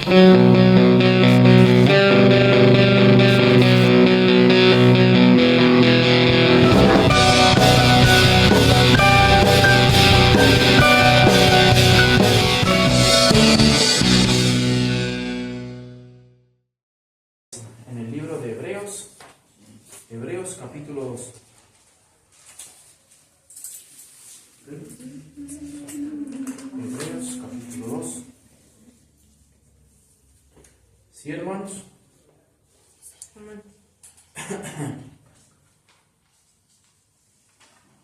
En el libro de Hebreos capítulo 2. Hebreos capítulo 2. ¿Sí, hermanos?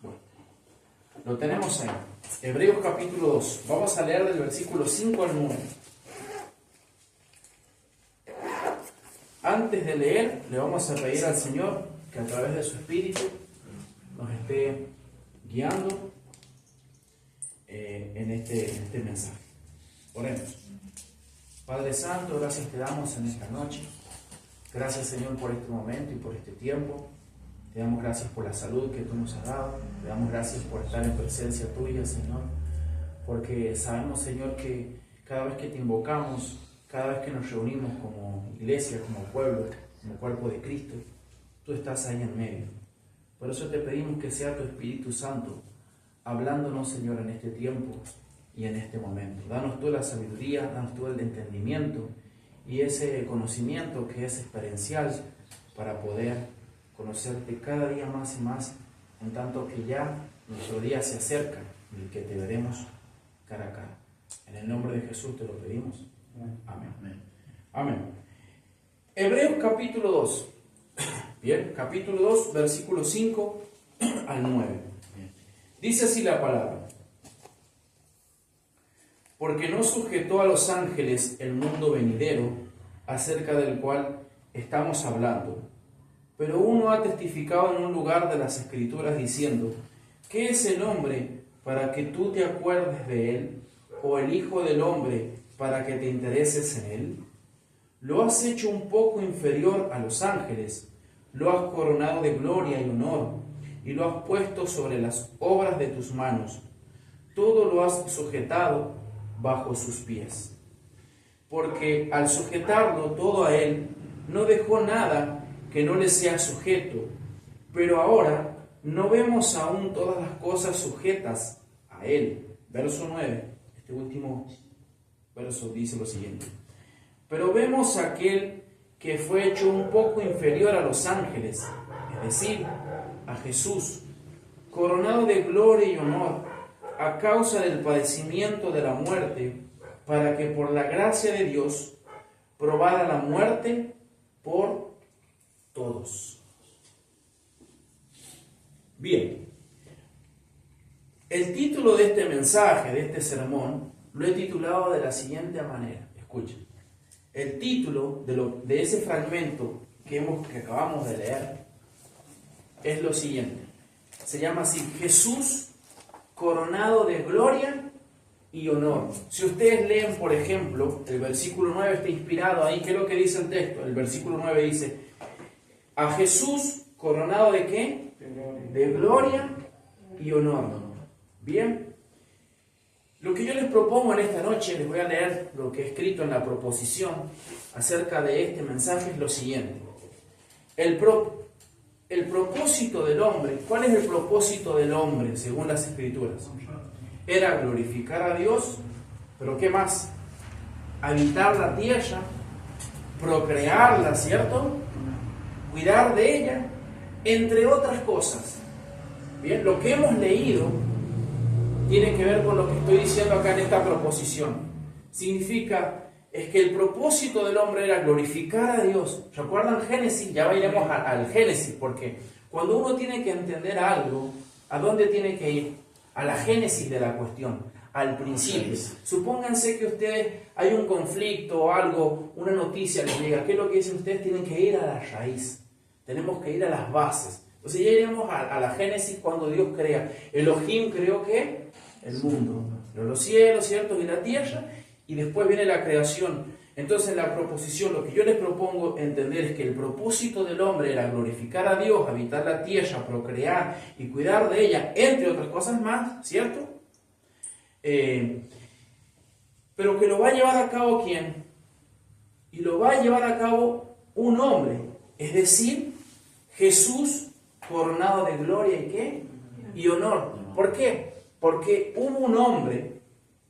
Bueno, lo tenemos ahí. Hebreos capítulo 2. Vamos a leer del versículo 5 al 9. Antes de leer, le vamos a pedir al Señor que a través de su Espíritu nos esté guiando en este mensaje. Oremos. Padre Santo, gracias te damos en esta noche. Gracias, Señor, por este momento y por este tiempo. Te damos gracias por la salud que tú nos has dado. Te damos gracias por estar en presencia tuya, Señor. Porque sabemos, Señor, que cada vez que te invocamos, cada vez que nos reunimos como iglesia, como pueblo, como cuerpo de Cristo, tú estás ahí en medio. Por eso te pedimos que sea tu Espíritu Santo hablándonos, Señor, en este tiempo y en este momento. Danos tú la sabiduría, danos tú el entendimiento y ese conocimiento que es experiencial para poder conocerte cada día más y más, en tanto que ya nuestro día se acerca y que te veremos cara a cara. En el nombre de Jesús te lo pedimos. Amén. Amén. Hebreos capítulo 2. Bien, capítulo 2, versículo 5 al 9. Dice así la palabra: porque no sujetó a los ángeles el mundo venidero, acerca del cual estamos hablando. Pero uno ha testificado en un lugar de las Escrituras diciendo: ¿qué es el hombre para que tú te acuerdes de él? ¿O el hijo del hombre para que te intereses en él? Lo has hecho un poco inferior a los ángeles, lo has coronado de gloria y honor, y lo has puesto sobre las obras de tus manos. Todo lo has sujetado bajo sus pies. Porque al sujetarlo todo a él, no dejó nada que no le sea sujeto. Pero ahora no vemos aún todas las cosas sujetas a él. Verso 9, este último verso dice lo siguiente: pero vemos a aquel que fue hecho un poco inferior a los ángeles, es decir, a Jesús, coronado de gloria y honor, a causa del padecimiento de la muerte, para que por la gracia de Dios probara la muerte por todos. Bien, el título de este mensaje, de este sermón, lo he titulado de la siguiente manera. Escuchen. El título de ese fragmento que acabamos de leer es lo siguiente. Se llama así: Jesús coronado de gloria y honor. Si ustedes leen, por ejemplo, el versículo 9 está inspirado ahí. ¿Qué es lo que dice el texto? El versículo 9 dice: a Jesús coronado ¿de qué? De gloria y honor. Bien. Lo que yo les propongo en esta noche, les voy a leer lo que he escrito en la proposición acerca de este mensaje, es lo siguiente. El propósito del hombre, ¿cuál es el propósito del hombre según las Escrituras? Era glorificar a Dios, pero ¿qué más? Habitar la tierra, procrearla, ¿cierto? Cuidar de ella, entre otras cosas. Bien, lo que hemos leído tiene que ver con lo que estoy diciendo acá en esta proposición. Significa, es que el propósito del hombre era glorificar a Dios. ¿Recuerdan Génesis? Ya iremos al Génesis, porque cuando uno tiene que entender algo, ¿a dónde tiene que ir? A la génesis de la cuestión, al principio. Supónganse que ustedes, hay un conflicto o algo, una noticia les llega. ¿Qué es lo que dicen ustedes? Tienen que ir a la raíz. Tenemos que ir a las bases. Entonces ya iremos a la génesis cuando Dios crea. Elohim creó ¿qué? El mundo, los cielos, ¿cierto? Y la tierra, y después viene la creación. Entonces en la proposición, lo que yo les propongo entender es que el propósito del hombre era glorificar a Dios, habitar la tierra, procrear y cuidar de ella, entre otras cosas más, ¿cierto? Pero que lo va a llevar a cabo ¿quién? y lo va a llevar a cabo un hombre, es decir, Jesús coronado de gloria y ¿qué? Y honor. ¿Por qué? Porque hubo un hombre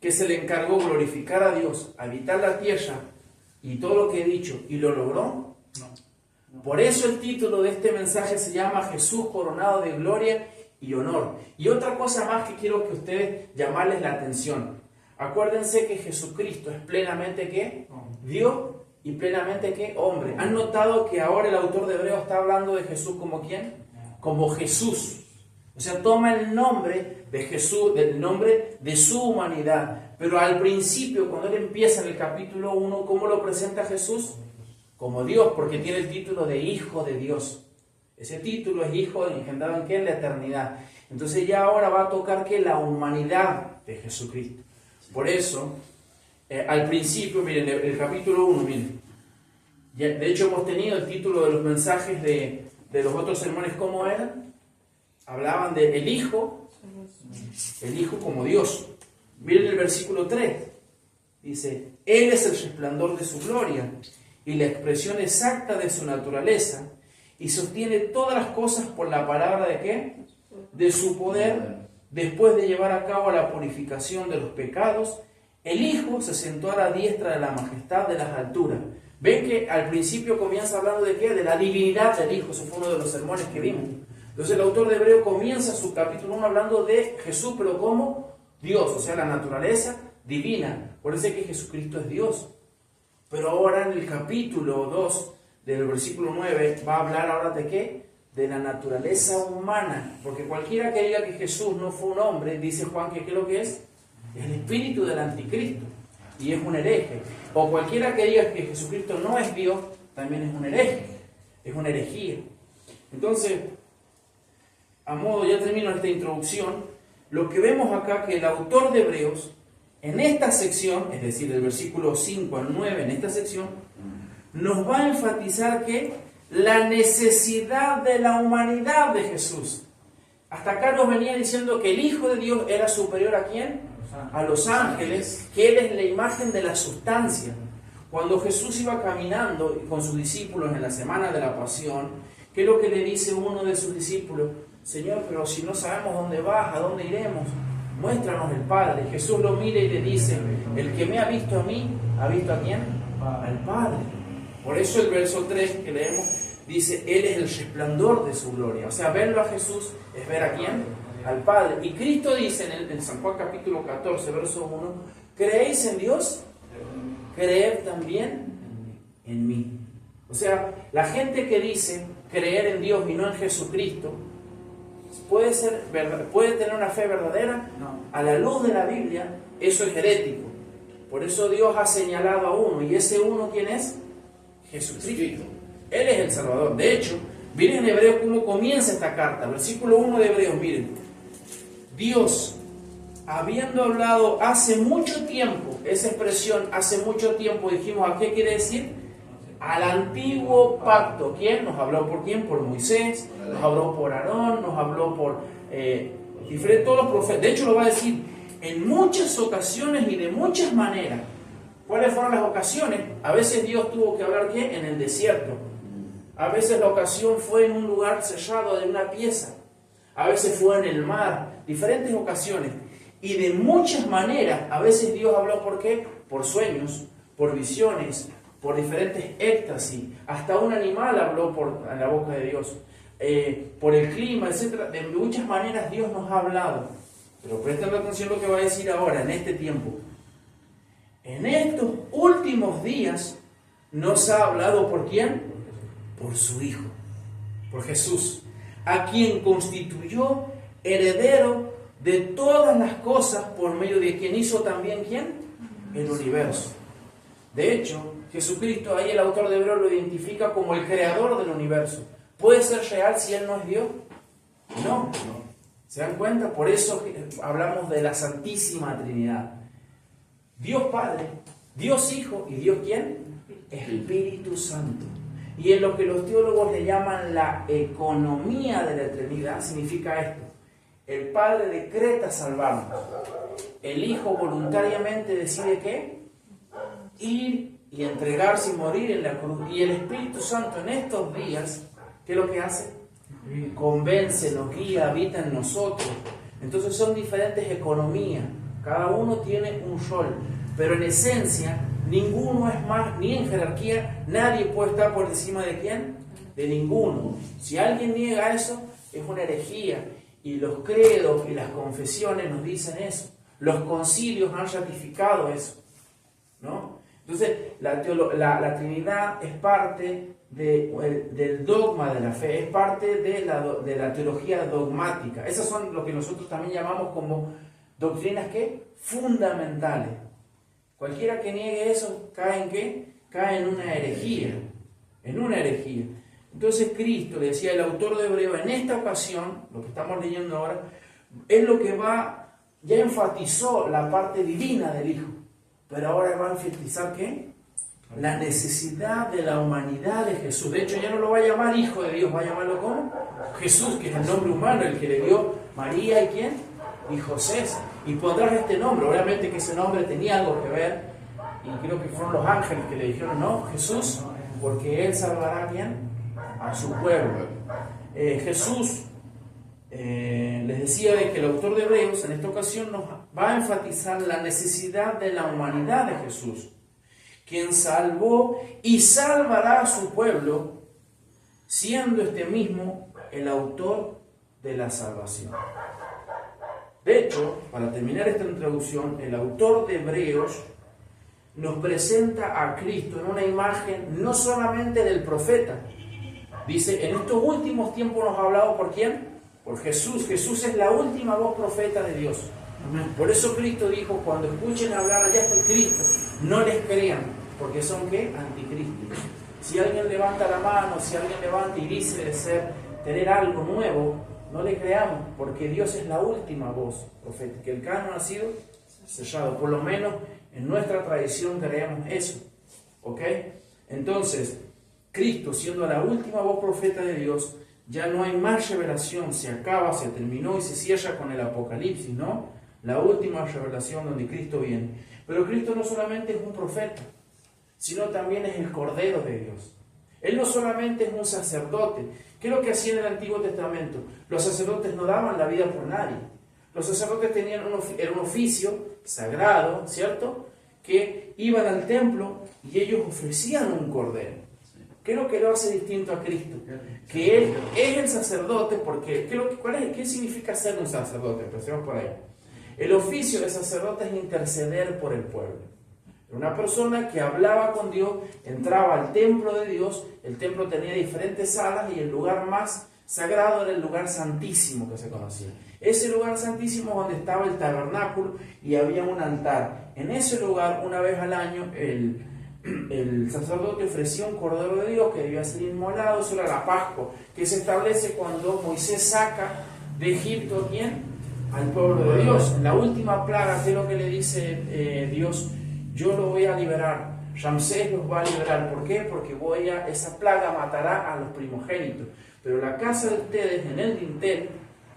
que se le encargó glorificar a Dios, habitar la tierra y todo lo que he dicho, y lo logró. Por eso el título de este mensaje se llama Jesús coronado de gloria y honor. Y otra cosa más que quiero que ustedes llamarles la atención. Acuérdense que Jesucristo es plenamente ¿qué? Dios y plenamente ¿qué? Hombre. ¿Han notado que ahora el autor de Hebreos está hablando de Jesús como quién? Como Jesús. O sea, toma el nombre de Jesús, del nombre de su humanidad. Pero al principio, cuando él empieza en el capítulo 1, ¿cómo lo presenta Jesús? Como Dios, porque tiene el título de Hijo de Dios. Ese título es Hijo engendrado en ¿qué? En la eternidad. Entonces ya ahora va a tocar ¿qué? La humanidad de Jesucristo. Por eso, al principio, miren, el capítulo 1, miren. De hecho hemos tenido el título de los mensajes de los otros sermones, ¿cómo eran? Hablaban de el Hijo como Dios. Miren el versículo 3. Dice, Él es el resplandor de su gloria y la expresión exacta de su naturaleza, y sostiene todas las cosas por la palabra de ¿qué? De su poder. Después de llevar a cabo la purificación de los pecados, el Hijo se sentó a la diestra de la majestad de las alturas. Ven que al principio comienza hablando de ¿qué? De la divinidad del Hijo. Eso fue uno de los sermones que vimos. Entonces el autor de Hebreo comienza su capítulo 1 hablando de Jesús, pero como Dios, o sea, la naturaleza divina. Por eso es que Jesucristo es Dios. Pero ahora en el capítulo 2 del versículo 9 va a hablar ahora de ¿qué? De la naturaleza humana. Porque cualquiera que diga que Jesús no fue un hombre, dice Juan que ¿qué es lo que es? Es el espíritu del anticristo. Y es un hereje. O cualquiera que diga que Jesucristo no es Dios, también es un hereje. Es una herejía. Entonces, a modo, ya termino esta introducción, lo que vemos acá que el autor de Hebreos, en esta sección, es decir, del versículo 5 al 9, en esta sección, nos va a enfatizar que la necesidad de la humanidad de Jesús. Hasta acá nos venía diciendo que el Hijo de Dios era superior ¿a quién? A los ángeles, que Él es la imagen de la sustancia. Cuando Jesús iba caminando con sus discípulos en la semana de la pasión, ¿qué es lo que le dice uno de sus discípulos? Señor, pero si no sabemos dónde vas, a dónde iremos, muéstranos el Padre. Jesús lo mira y le dice, el que me ha visto a mí, ¿ha visto a quién? Al Padre. Por eso el verso 3 que leemos dice, Él es el resplandor de su gloria. O sea, verlo a Jesús es ver a quién? Al Padre. Y Cristo dice en San Juan capítulo 14, verso 1, ¿creéis en Dios? Creed también en mí. O sea, la gente que dice creer en Dios y no en Jesucristo, ¿puede tener una fe verdadera? No. A la luz de la Biblia, eso es herético. Por eso Dios ha señalado a uno. ¿Y ese uno quién es? Jesucristo. Él es el Salvador. De hecho, miren en Hebreos cómo comienza esta carta. Versículo 1 de Hebreos, miren. Dios, habiendo hablado hace mucho tiempo, esa expresión hace mucho tiempo, dijimos, ¿a qué quiere decir? Al antiguo pacto. ¿Quién? ¿Nos habló por quién? Por Moisés, nos habló por Aarón, nos habló por diferentes, todos los profetas. De hecho lo va a decir en muchas ocasiones y de muchas maneras. ¿Cuáles fueron las ocasiones? A veces Dios tuvo que hablar ¿qué? En el desierto. A veces la ocasión fue en un lugar sellado de una pieza. A veces fue en el mar. Diferentes ocasiones. Y de muchas maneras. A veces Dios habló ¿por qué? Por sueños, por visiones, por diferentes éxtasis. Hasta un animal habló en la boca de Dios. Por el clima, etc. De muchas maneras Dios nos ha hablado. Pero presten atención a lo que va a decir ahora, en este tiempo. En estos últimos días nos ha hablado ¿por quién? Por su Hijo, por Jesús, a quien constituyó heredero de todas las cosas, por medio de quien hizo también ¿quién? El universo. De hecho, Jesucristo, ahí el autor de Hebreos lo identifica como el creador del universo. ¿Puede ser real si Él no es Dios? No. ¿Se dan cuenta? Por eso hablamos de la Santísima Trinidad. Dios Padre, Dios Hijo y Dios ¿quién? Espíritu Santo. Y en lo que los teólogos le llaman la economía de la Trinidad significa esto. El Padre decreta salvarnos. El Hijo voluntariamente decide ¿qué? Ir y entregarse y morir en la cruz. Y el Espíritu Santo en estos días, ¿qué es lo que hace? Convence, nos guía, habita en nosotros. Entonces son diferentes economías, cada uno tiene un rol, pero en esencia ninguno es más, ni en jerarquía, nadie puede estar por encima de ¿quién? De ninguno. Si alguien niega eso, es una herejía. Y los credos y las confesiones nos dicen eso. Los concilios han ratificado eso, ¿no? Entonces, la Trinidad es parte del dogma de la fe, es parte de la teología dogmática. Esas son lo que nosotros también llamamos como doctrinas ¿qué? Fundamentales. Cualquiera que niegue eso, ¿cae en qué? Cae en una herejía. En una herejía. Entonces Cristo, le decía el autor de Hebreo, en esta ocasión, lo que estamos leyendo ahora, es lo que ya enfatizó la parte divina del Hijo, pero ahora va a enfatizar ¿qué? La necesidad de la humanidad de Jesús. De hecho, ya no lo va a llamar Hijo de Dios, va a llamarlo ¿cómo? Jesús, que es el nombre humano, el que le dio María y ¿quién? Y José. Y pondrás este nombre. Obviamente que ese nombre tenía algo que ver, y creo que fueron los ángeles que le dijeron, no, Jesús, porque Él salvará ¿a quién? A su pueblo. Jesús, les decía de que el autor de Hebreos en esta ocasión nos va a enfatizar la necesidad de la humanidad de Jesús, quien salvó y salvará a su pueblo, siendo este mismo el autor de la salvación. De hecho, para terminar esta introducción, el autor de Hebreos nos presenta a Cristo en una imagen no solamente del profeta. Dice, en estos últimos tiempos nos ha hablado ¿por quién? Por Jesús. Jesús es la última voz profeta de Dios. Por eso Cristo dijo, cuando escuchen hablar, allá está el Cristo, no les crean, porque son ¿qué? Anticristos. Si alguien levanta la mano, si alguien levanta y dice tener algo nuevo, no le creamos, porque Dios es la última voz profética. Que el canon ha sido sellado, por lo menos en nuestra tradición creemos eso. ¿Ok? Entonces, Cristo, siendo la última voz profeta de Dios, ya no hay más revelación, se acaba, se terminó y se cierra con el Apocalipsis, ¿no? La última revelación donde Cristo viene. Pero Cristo no solamente es un profeta, sino también es el Cordero de Dios. Él no solamente es un sacerdote. ¿Qué es lo que hacía en el Antiguo Testamento? Los sacerdotes no daban la vida por nadie. Los sacerdotes tenían un oficio sagrado, ¿cierto? Que iban al templo y ellos ofrecían un cordero. ¿Qué es lo que lo hace distinto a Cristo? Que Él es el sacerdote, porque ¿qué significa ser un sacerdote? Empecemos por ahí. El oficio de sacerdote es interceder por el pueblo. Una persona que hablaba con Dios, entraba al templo de Dios, el templo tenía diferentes salas y el lugar más sagrado era el lugar santísimo que se conocía. Ese lugar santísimo donde estaba el tabernáculo y había un altar. En ese lugar, una vez al año, el sacerdote ofrecía un cordero de Dios que debía ser inmolado. Eso era la Pascua, que se establece cuando Moisés saca de Egipto ¿a quién? Al pueblo de Dios. En la última plaga, ¿qué es lo que le dice Dios? Yo lo voy a liberar. Ramsés los va a liberar. ¿Por qué? Porque esa plaga matará a los primogénitos. Pero la casa de ustedes, en el dintel,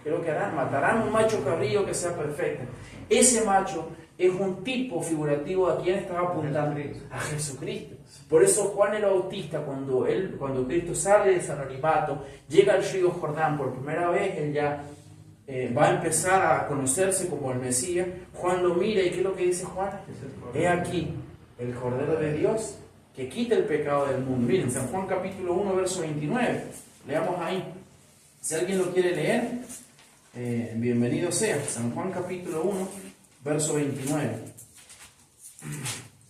¿qué es lo que harán? Matarán un macho cabrío que sea perfecto. Ese macho es un tipo figurativo a quien estaba apuntando, a Jesucristo. Por eso Juan el Bautista, cuando Cristo sale de San anonimato, llega al río Jordán por primera vez, él ya va a empezar a conocerse como el Mesías. Juan lo mira y ¿qué es lo que dice Juan? He aquí el Cordero de Dios que quita el pecado del mundo. Miren, San Juan capítulo 1, verso 29. Leamos ahí. Si alguien lo quiere leer, bienvenido sea. San Juan capítulo 1, verso 29.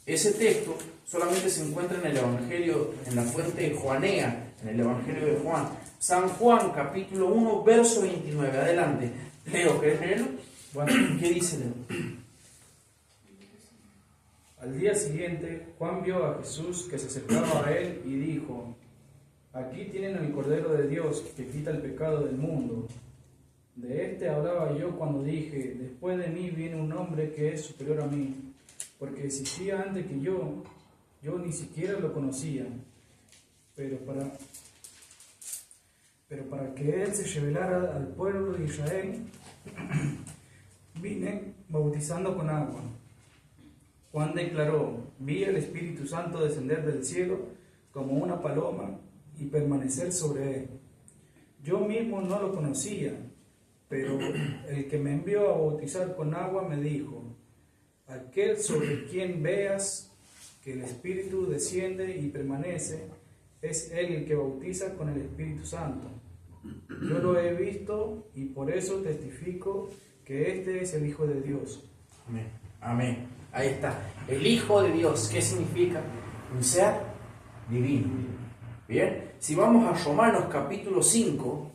Ese texto solamente se encuentra en el Evangelio, en la fuente juanea, en el Evangelio de Juan. San Juan capítulo 1, verso 29. Adelante. Leo, ¿querés leerlo? Bueno, ¿qué dice Leo? Al día siguiente, Juan vio a Jesús que se acercaba a él y dijo: Aquí tienen al Cordero de Dios que quita el pecado del mundo. De este hablaba yo cuando dije: después de mí viene un hombre que es superior a mí, porque existía antes que yo ni siquiera lo conocía. Pero para que él se revelara al pueblo de Israel, vine bautizando con agua. Juan declaró: vi el Espíritu Santo descender del cielo como una paloma y permanecer sobre él. Yo mismo no lo conocía, pero el que me envió a bautizar con agua me dijo: aquel sobre quien veas que el Espíritu desciende y permanece, es él el que bautiza con el Espíritu Santo. Yo lo he visto y por eso testifico que este es el Hijo de Dios. Amén. Amén. Ahí está. El Hijo de Dios. ¿Qué significa? Un ser divino. Bien. Si vamos a Romanos capítulo 5,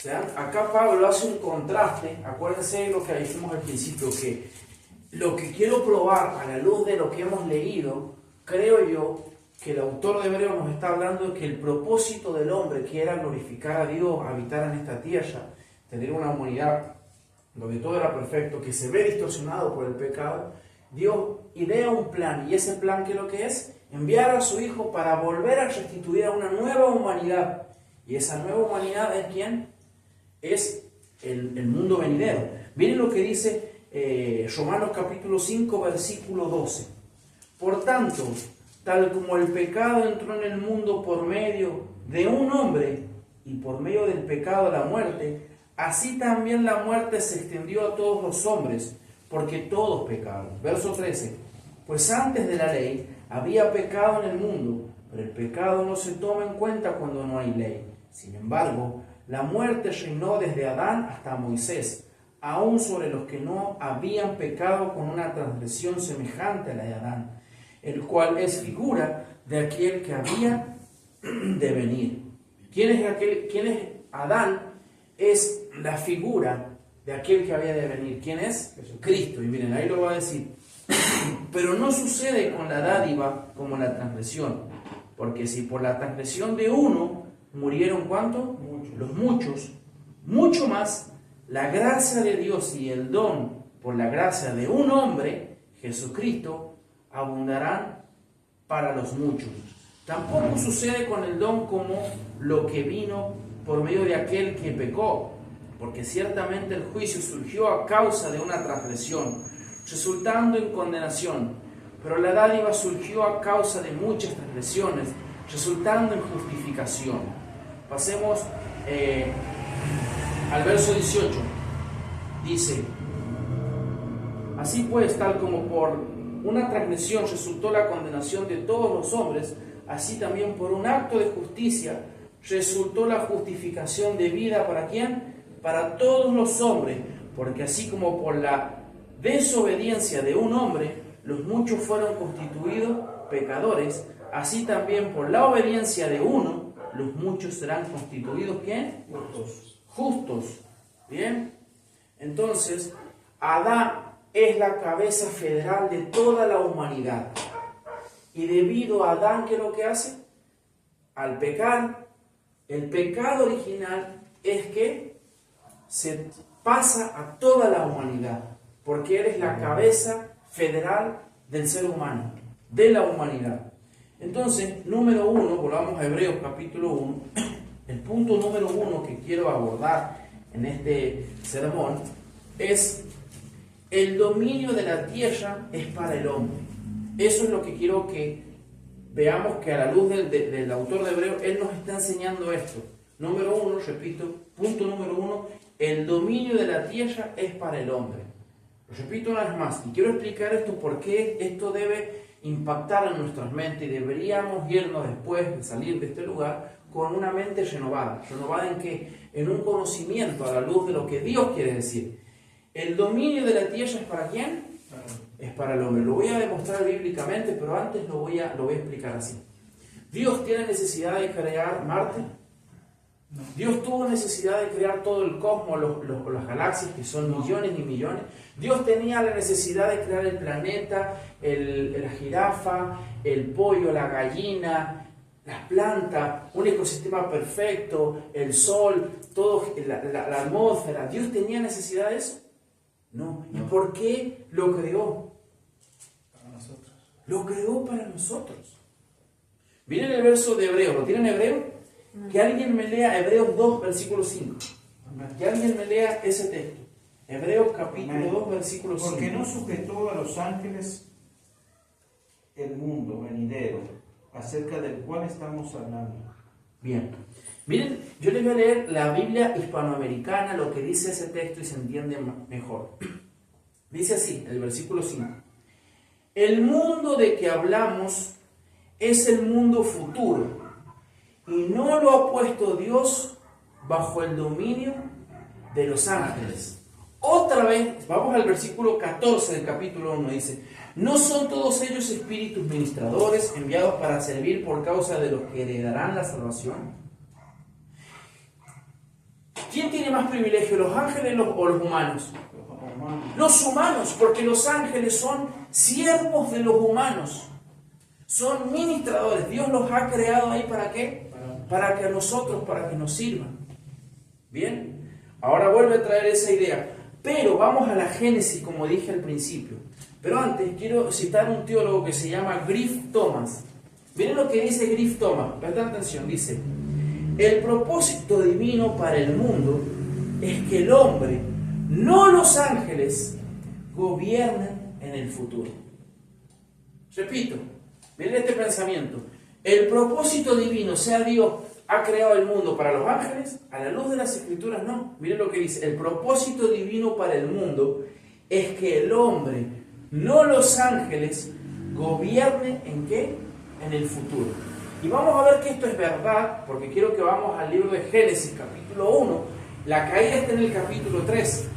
¿vean? Acá Pablo hace un contraste. Acuérdense de lo que dijimos al principio, que lo que quiero probar a la luz de lo que hemos leído, creo yo que el autor de Hebreos nos está hablando de que el propósito del hombre, que era glorificar a Dios, habitar en esta tierra, tener una humanidad donde todo era perfecto, que se ve distorsionado por el pecado, Dios idea un plan, y ese plan, ¿qué es lo que es? Enviar a su Hijo para volver a restituir a una nueva humanidad. Y esa nueva humanidad es ¿quién? Es el mundo venidero. Miren lo que dice Romanos capítulo 5, versículo 12. Por tanto, tal como el pecado entró en el mundo por medio de un hombre, y por medio del pecado la muerte, así también la muerte se extendió a todos los hombres, porque todos pecaron. Verso 13. Pues antes de la ley había pecado en el mundo, pero el pecado no se toma en cuenta cuando no hay ley. Sin embargo, la muerte reinó desde Adán hasta Moisés, aún sobre los que no habían pecado con una transgresión semejante a la de Adán, el cual es figura de aquel que había de venir. ¿Quién es Adán? Es la figura de aquel que había de venir. ¿Quién es? Cristo. Y miren, ahí lo va a decir. Pero no sucede con la dádiva como la transgresión, porque si por la transgresión de uno murieron ¿cuánto? Los muchos, mucho más la gracia de Dios y el don por la gracia de un hombre, Jesucristo, abundarán para los muchos. Tampoco sucede con el don como lo que vino por medio de aquel que pecó, porque ciertamente el juicio surgió a causa de una transgresión, resultando en condenación, pero la dádiva surgió a causa de muchas transgresiones, resultando en justificación. Pasemos al verso 18. Dice: así pues, tal como por una transgresión resultó la condenación de todos los hombres, así también por un acto de justicia resultó la justificación de vida. ¿Para quién? Para todos los hombres, porque así como por la desobediencia de un hombre los muchos fueron constituidos pecadores, así también por la obediencia de uno los muchos serán constituidos ¿quién? Justos. Bien, entonces Adán es la cabeza federal de toda la humanidad, y debido a Adán, ¿qué es lo que hace? Al pecar, el pecado original es que se pasa a toda la humanidad, porque él es la cabeza federal del ser humano, de la humanidad. Entonces, número 1, volvamos a Hebreos capítulo 1, el punto número 1 que quiero abordar en este sermón es: el dominio de la tierra es para el hombre. Eso es lo que quiero que veamos, que a la luz del autor de Hebreos, él nos está enseñando esto. Número 1, repito, punto número 1, el dominio de la tierra es para el hombre. Lo repito una vez más, y quiero explicar esto porque esto debe impactar en nuestras mentes, y deberíamos irnos después de salir de este lugar con una mente renovada. ¿Renovada en qué? En un conocimiento a la luz de lo que Dios quiere decir. El dominio de la tierra es para ¿quién? Es para el hombre. Lo voy a demostrar bíblicamente, pero antes lo voy a explicar así. ¿Dios tiene necesidad de crear Marte? No. ¿Dios tuvo necesidad de crear todo el cosmos, las galaxias, que son millones y millones? ¿Dios tenía la necesidad de crear el planeta, la jirafa, el pollo, la gallina, las plantas, un ecosistema perfecto, el sol, todo, la atmósfera? ¿Dios tenía necesidad de eso? No. ¿Y por qué lo creó? Para nosotros. Lo creó para nosotros. Miren el verso de Hebreos. ¿Lo tienen Hebreo? Que alguien me lea Hebreos 2, versículo 5. Que alguien me lea ese texto. Hebreos capítulo 2, versículo 5. Porque no sujetó a los ángeles el mundo venidero, acerca del cual estamos hablando. Bien. Miren, yo les voy a leer la Biblia hispanoamericana, lo que dice ese texto y se entiende mejor. Dice así, el versículo 5. El mundo de que hablamos es el mundo futuro y no lo ha puesto Dios bajo el dominio de los ángeles. Otra vez, vamos al versículo 14 del capítulo 1, dice: ¿no son todos ellos espíritus ministradores enviados para servir por causa de los que heredarán la salvación? ¿Quién tiene más privilegio, los ángeles o los humanos? Los humanos, porque los ángeles son siervos de los humanos, son ministradores. Dios los ha creado ahí ¿para qué? Para que a nosotros, para que nos sirvan. Bien, ahora vuelve a traer esa idea. Pero vamos a la Génesis, como dije al principio. Pero antes quiero citar un teólogo que se llama Griff Thomas. Miren lo que dice Griff Thomas, presten atención, dice: el propósito divino para el mundo es que el hombre, no los ángeles, gobiernen en el futuro. Repito, miren este pensamiento. El propósito divino, sea Dios, ha creado el mundo para los ángeles, a la luz de las Escrituras no. Miren lo que dice: el propósito divino para el mundo es que el hombre, no los ángeles, gobierne ¿en qué? En el futuro. Y vamos a ver que esto es verdad, porque quiero que vamos al libro de Génesis, capítulo 1. La caída está en el capítulo 3.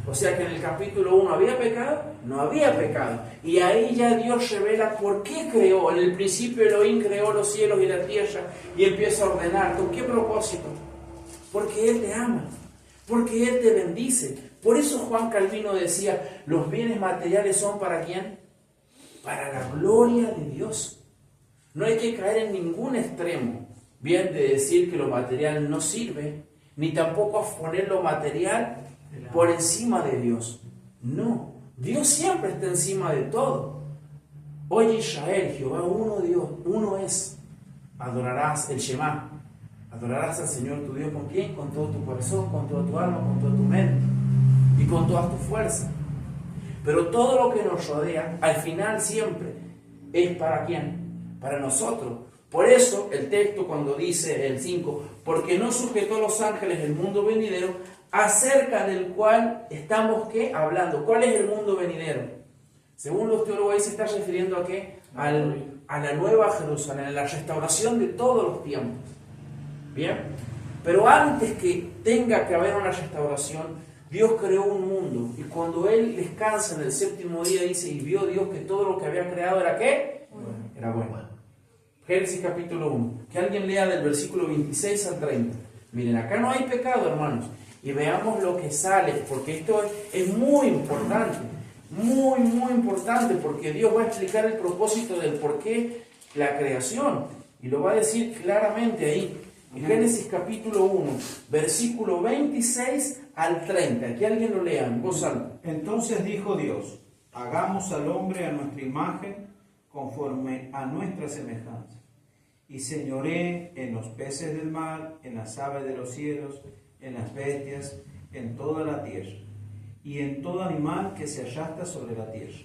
O sea que en el capítulo 1 ¿había pecado? No había pecado. Y ahí ya Dios revela por qué creó. En el principio Elohim creó los cielos y la tierra y empieza a ordenar. ¿Con qué propósito? Porque Él te ama, porque Él te bendice. Por eso Juan Calvino decía, los bienes materiales son ¿para quién? Para la gloria de Dios. No hay que caer en ningún extremo, bien de decir que lo material no sirve, ni tampoco a poner lo material por encima de Dios. No, Dios siempre está encima de todo. Oye Israel, Jehová uno Dios, uno es. Adorarás el Shema, adorarás al Señor tu Dios. ¿Con quién? Con todo tu corazón, con toda tu alma, con toda tu mente y con toda tu fuerza. Pero todo lo que nos rodea, al final siempre, es ¿para quién? Para nosotros. Por eso el texto cuando dice el 5, porque no sujetó a los ángeles el mundo venidero, acerca del cual estamos ¿qué? Hablando. ¿Cuál es el mundo venidero? Según los teólogos ahí se está refiriendo a ¿qué? A la nueva Jerusalén, a la restauración de todos los tiempos. Bien, pero antes que tenga que haber una restauración, Dios creó un mundo, y cuando Él descansa en el séptimo día, dice, y vio Dios que todo lo que había creado era ¿qué? Era bueno. Génesis capítulo 1. Que alguien lea del versículo 26 al 30. Miren, acá no hay pecado, hermanos. Y veamos lo que sale, porque esto es muy importante. Muy, muy importante, porque Dios va a explicar el propósito del por qué la creación. Y lo va a decir claramente ahí. En Génesis capítulo 1, versículo 26 al 30. Que alguien lo lea en voz alta. Entonces dijo Dios, hagamos al hombre a nuestra imagen, conforme a nuestra semejanza, y señoree en los peces del mar, en las aves de los cielos, en las bestias, en toda la tierra, y en todo animal que se arrastra sobre la tierra.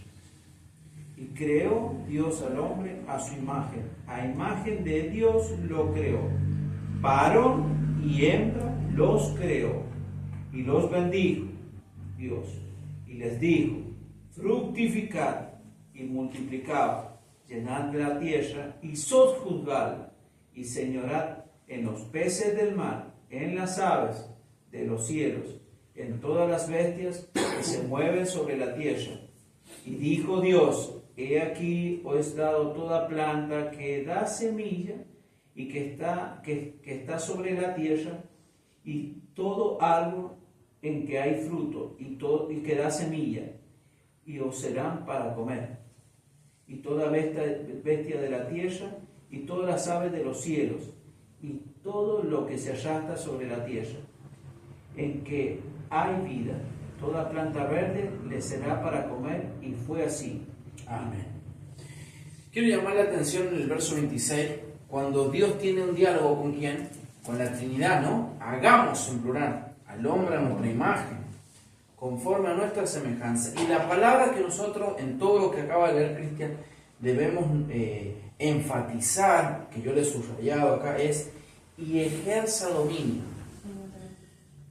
Y creó Dios al hombre a su imagen, a imagen de Dios lo creó, varón y hembra los creó, y los bendijo Dios, y les dijo, fructificad y multiplicad, llenad la tierra y sojuzgadla, y señorad en los peces del mar, en las aves de los cielos, en todas las bestias que se mueven sobre la tierra. Y dijo Dios, he aquí os he dado toda planta que da semilla y que está sobre la tierra, y todo árbol en que hay fruto y que da semilla, y os serán para comer. Y toda bestia de la tierra, y todas las aves de los cielos, y todo lo que se arrastra sobre la tierra, en que hay vida, toda planta verde le será para comer, y fue así. Amén. Quiero llamar la atención en el verso 26, cuando Dios tiene un diálogo con quién, con la Trinidad, ¿no? Hagamos en plural, al hombre a nuestra imagen, conforme a nuestra semejanza. Y la palabra que nosotros, en todo lo que acaba de leer Cristian, debemos enfatizar, que yo le he subrayado acá, es y ejerza dominio.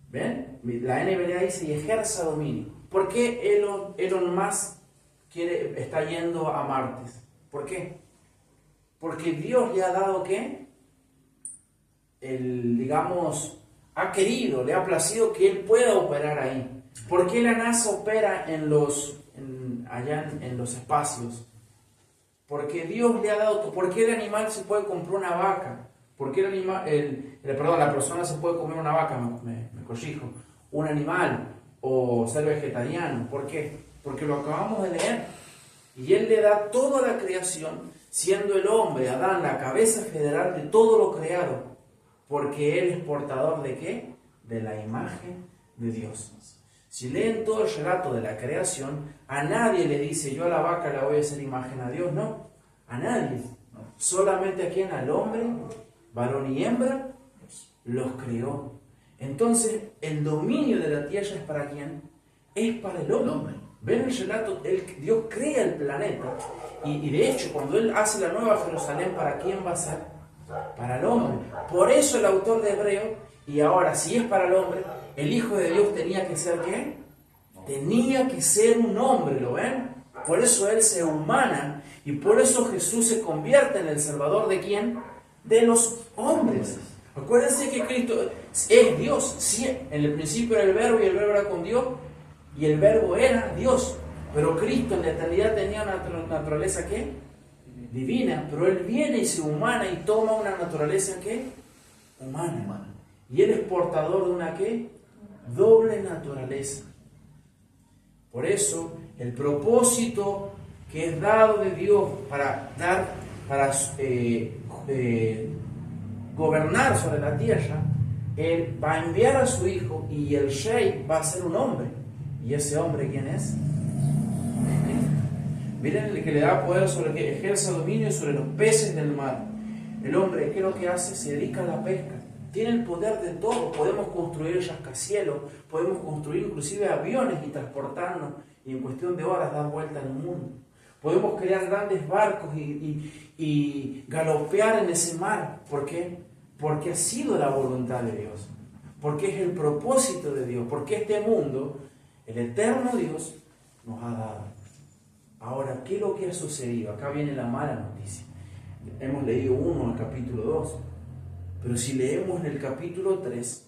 ¿Ven? La NBLA dice y ejerza dominio. ¿Por qué Elon Musk está yendo a Marte? ¿Por qué? Porque Dios le ha dado ¿qué? Digamos, ha querido, le ha placido que él pueda operar ahí. ¿Por qué la NASA opera allá en los espacios? Porque Dios le ha dado. ¿Por qué el animal se puede comprar una vaca? ¿Por qué la persona se puede comer una vaca? Me corrijo. Un animal o ser vegetariano. ¿Por qué? Porque lo acabamos de leer. Y Él le da toda la creación, siendo el hombre, Adán, la cabeza federal de todo lo creado. Porque Él es portador ¿de qué? De la imagen de Dios. Si leen todo el relato de la creación, a nadie le dice, yo a la vaca la voy a hacer imagen a Dios. No, a nadie. Solamente a quien, al hombre, varón y hembra, los creó. Entonces, el dominio de la tierra es para quién? Es para el hombre. Ven el relato, Dios crea el planeta. Y de hecho, cuando Él hace la nueva Jerusalén, ¿para quién va a ser? Para el hombre. Por eso el autor de Hebreo, y ahora si es para el hombre, el Hijo de Dios tenía que ser ¿qué? Tenía que ser un hombre, ¿lo ven? Por eso Él se humana y por eso Jesús se convierte en el Salvador ¿de quién? De los hombres. Acuérdense que Cristo es Dios. Sí, en el principio era el Verbo y el Verbo era con Dios y el Verbo era Dios. Pero Cristo en la eternidad tenía una naturaleza ¿qué? Divina. Pero Él viene y se humana y toma una naturaleza ¿qué? Humana. Y Él es portador de una ¿qué? Doble naturaleza. Por eso el propósito que es dado de Dios para gobernar sobre la tierra, Él va a enviar a su Hijo y el Rey va a ser un hombre. ¿Y ese hombre quién es? Miren el que le da poder sobre el que ejerce dominio sobre los peces del mar. El hombre, ¿qué es lo que hace? Se dedica a la pesca. Tiene el poder de todo. Podemos construir rascacielos, podemos construir inclusive aviones y transportarnos y en cuestión de horas dar vuelta al mundo. Podemos crear grandes barcos y galopear en ese mar. ¿Por qué? Porque ha sido la voluntad de Dios. Porque es el propósito de Dios. Porque este mundo, el eterno Dios, nos ha dado. Ahora, ¿qué es lo que ha sucedido? Acá viene la mala noticia. Hemos leído el capítulo 2. Pero si leemos en el capítulo 3,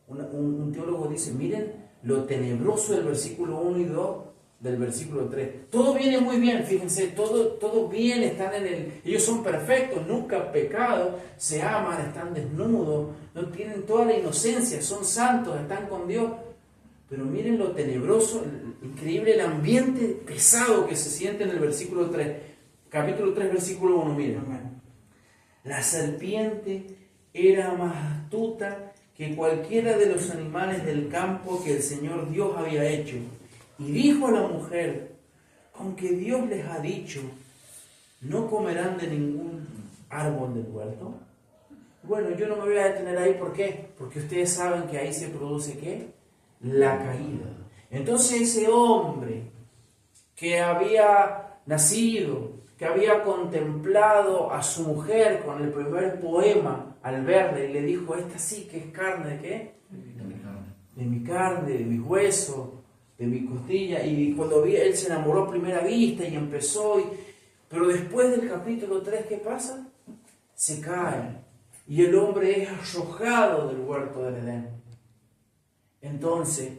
un teólogo dice, miren lo tenebroso del versículo 1 y 2 del versículo 3. Todo viene muy bien, fíjense, todo bien, ellos son perfectos, nunca han pecado, se aman, están desnudos, no tienen toda la inocencia, son santos, están con Dios. Pero miren lo tenebroso, increíble, el ambiente pesado que se siente en el versículo 3. Capítulo 3, versículo 1, miren. La serpiente era más astuta que cualquiera de los animales del campo que el Señor Dios había hecho. Y dijo a la mujer, con que Dios les ha dicho, ¿no comerán de ningún árbol del huerto? Bueno, yo no me voy a detener ahí, ¿por qué? Porque ustedes saben que ahí se produce, ¿qué? La caída. Entonces ese hombre que había nacido, que había contemplado a su mujer con el primer poema al verla y le dijo, esta sí que es carne, ¿de qué? De mi carne, de mis huesos, de mi costilla. Y cuando él se enamoró a primera vista y empezó, pero después del capítulo 3, ¿qué pasa? Se cae y el hombre es arrojado del huerto del Edén. Entonces,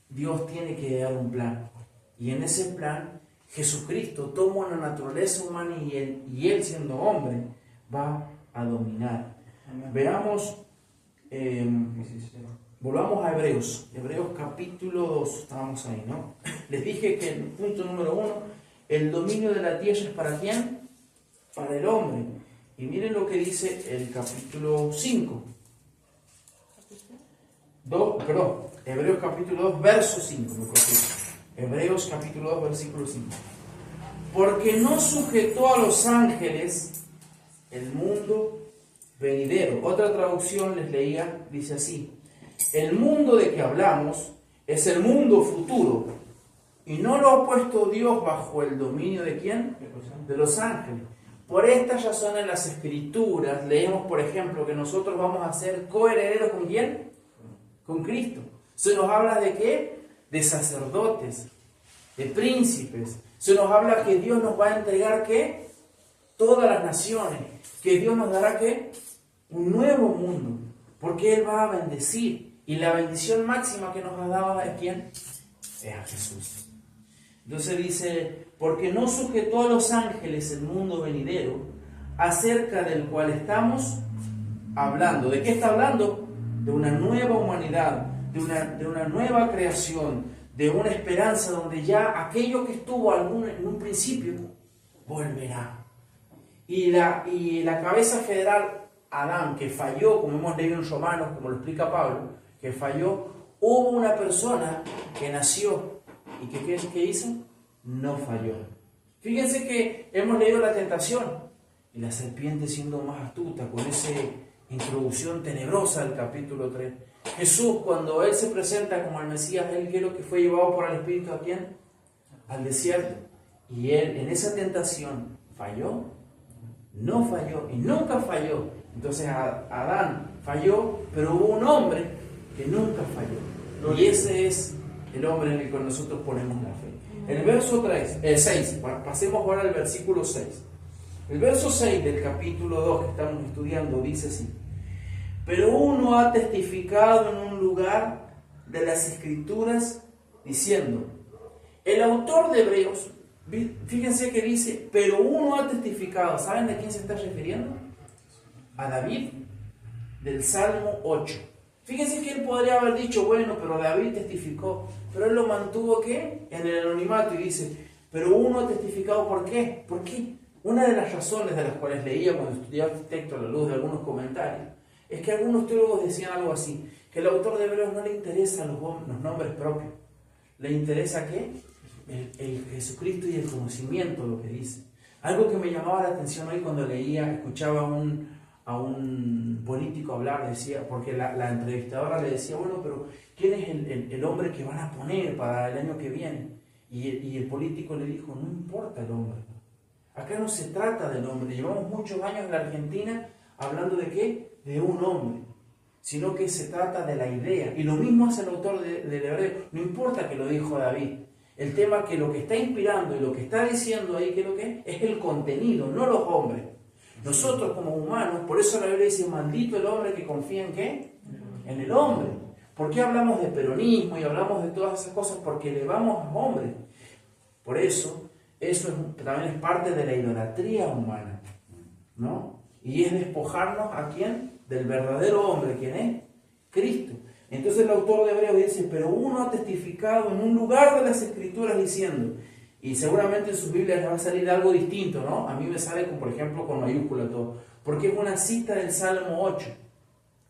Dios tiene que dar un plan. Y en ese plan, Jesucristo toma una naturaleza humana y él siendo hombre, va a dominar. Veamos, volvamos a Hebreos capítulo 2, estábamos ahí, ¿no? Les dije que el punto número 1, el dominio de la tierra es ¿para quién? Para el hombre. Y miren lo que dice el capítulo 5. Hebreos capítulo 2, verso 5. Hebreos capítulo 2, versículo 5. Porque no sujetó a los ángeles el mundo venidero. Otra traducción les leía, dice así: el mundo de que hablamos es el mundo futuro y no lo ha puesto Dios bajo el dominio ¿de quién? De los ángeles. Por estas razones en las Escrituras leemos, por ejemplo, que nosotros vamos a ser coherederos ¿con quién? Con Cristo. Se nos habla de qué? De sacerdotes, de príncipes. Se nos habla que Dios nos va a entregar ¿qué? Todas las naciones. Que Dios nos dará ¿qué? Un nuevo mundo. Porque Él va a bendecir. Y la bendición máxima que nos ha dado ¿a quién? Es a Jesús. Entonces dice, porque no sujetó a los ángeles el mundo venidero, acerca del cual estamos hablando. ¿De qué está hablando? De una nueva humanidad, de una nueva creación, de una esperanza donde ya aquello que estuvo en un principio volverá. Y la cabeza federal, Adán, que falló, como hemos leído en Romanos, como lo explica Pablo, que falló, hubo una persona que nació y que ¿qué hizo? No falló. Fíjense que hemos leído la tentación y la serpiente siendo más astuta con esa introducción tenebrosa del capítulo 3. Jesús, cuando Él se presenta como el Mesías, Él quiero que fue llevado por el Espíritu ¿a quién? Al desierto. Y Él en esa tentación falló, no falló y nunca falló. Entonces Adán falló, pero hubo un hombre que nunca falló. Y ese es el hombre en el que nosotros ponemos la fe. El verso 6, pasemos ahora al versículo 6. El verso 6 del capítulo 2 que estamos estudiando dice así: pero uno ha testificado en un lugar de las Escrituras diciendo, el autor de Hebreos, fíjense que dice, pero uno ha testificado. ¿Saben de quién se está refiriendo? A David, del Salmo 8. Fíjense que él podría haber dicho, bueno, pero David testificó, pero él lo mantuvo ¿qué? En el anonimato y dice, pero uno ha testificado. ¿Por qué? ¿Por qué? Una de las razones de las cuales leía cuando estudiaba este texto a la luz de algunos comentarios, es que algunos teólogos decían algo así, que el autor de Hebreos no le interesan los nombres propios, le interesa ¿qué? El Jesucristo y el conocimiento, lo que dice. Algo que me llamaba la atención hoy cuando escuchaba a un político hablar, decía, porque la entrevistadora le decía, bueno, pero ¿quién es el hombre que van a poner para el año que viene? Y el político le dijo, no importa el hombre, acá no se trata del hombre, llevamos muchos años en la Argentina hablando de ¿qué? De un hombre, sino que se trata de la idea. Y lo mismo hace el autor del Hebreo, no importa que lo dijo David, el tema que lo que está inspirando y lo que está diciendo ahí, ¿qué es lo que es? Es el contenido, no los hombres. Nosotros como humanos, por eso la Biblia dice, maldito el hombre que confía en ¿qué? En el hombre. ¿Por qué hablamos de peronismo y hablamos de todas esas cosas? Porque elevamos a hombres. Por eso, también es parte de la idolatría humana, ¿no? Y es despojarnos ¿a quién? Del verdadero hombre, ¿quién es? Cristo. Entonces el autor de Hebreos dice, pero uno ha testificado en un lugar de las Escrituras diciendo, y seguramente en sus Biblias les va a salir algo distinto, ¿no? A mí me sale, por ejemplo, con mayúscula todo, porque es una cita del Salmo 8.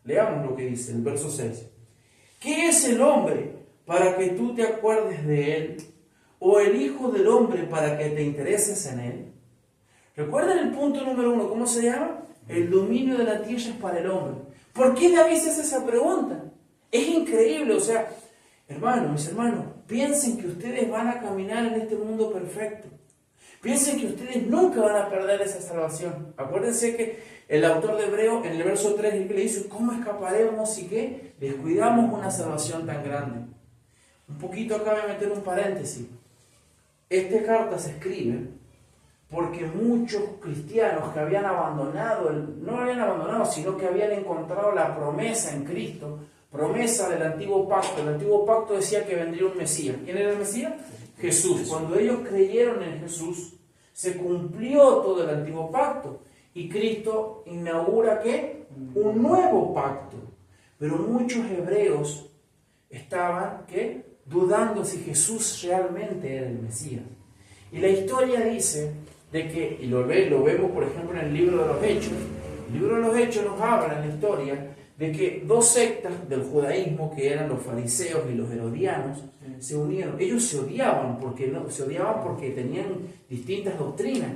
Leamos lo que dice, el verso 6. ¿Qué es el hombre para que tú te acuerdes de él? ¿O el hijo del hombre para que te intereses en él? ¿Recuerdan el punto número 1? ¿Cómo se llama? El dominio de la tierra es para el hombre. ¿Por qué David hace esa pregunta? Es increíble, o sea, hermanos, mis hermanos, piensen que ustedes van a caminar en este mundo perfecto. Piensen que ustedes nunca van a perder esa salvación. Acuérdense que el autor de Hebreo, en el verso 3, le dice, ¿cómo escaparemos si qué? Descuidamos una salvación tan grande. Un poquito acá voy a meter un paréntesis. Esta carta se escribe porque muchos cristianos que habían abandonado, no habían abandonado, sino que habían encontrado la promesa en Cristo, promesa del antiguo pacto. El antiguo pacto decía que vendría un Mesías. ¿Quién era el Mesías? Jesús. Cuando ellos creyeron en Jesús, se cumplió todo el antiguo pacto. Y Cristo inaugura ¿qué? Un nuevo pacto. Pero muchos hebreos estaban ¿qué? Dudando si Jesús realmente era el Mesías. Y la historia dice de que, y lo vemos por ejemplo en el libro de los Hechos, el libro de los Hechos nos habla en la historia de que dos sectas del judaísmo, que eran los fariseos y los herodianos, se unieron. Ellos se odiaban porque tenían distintas doctrinas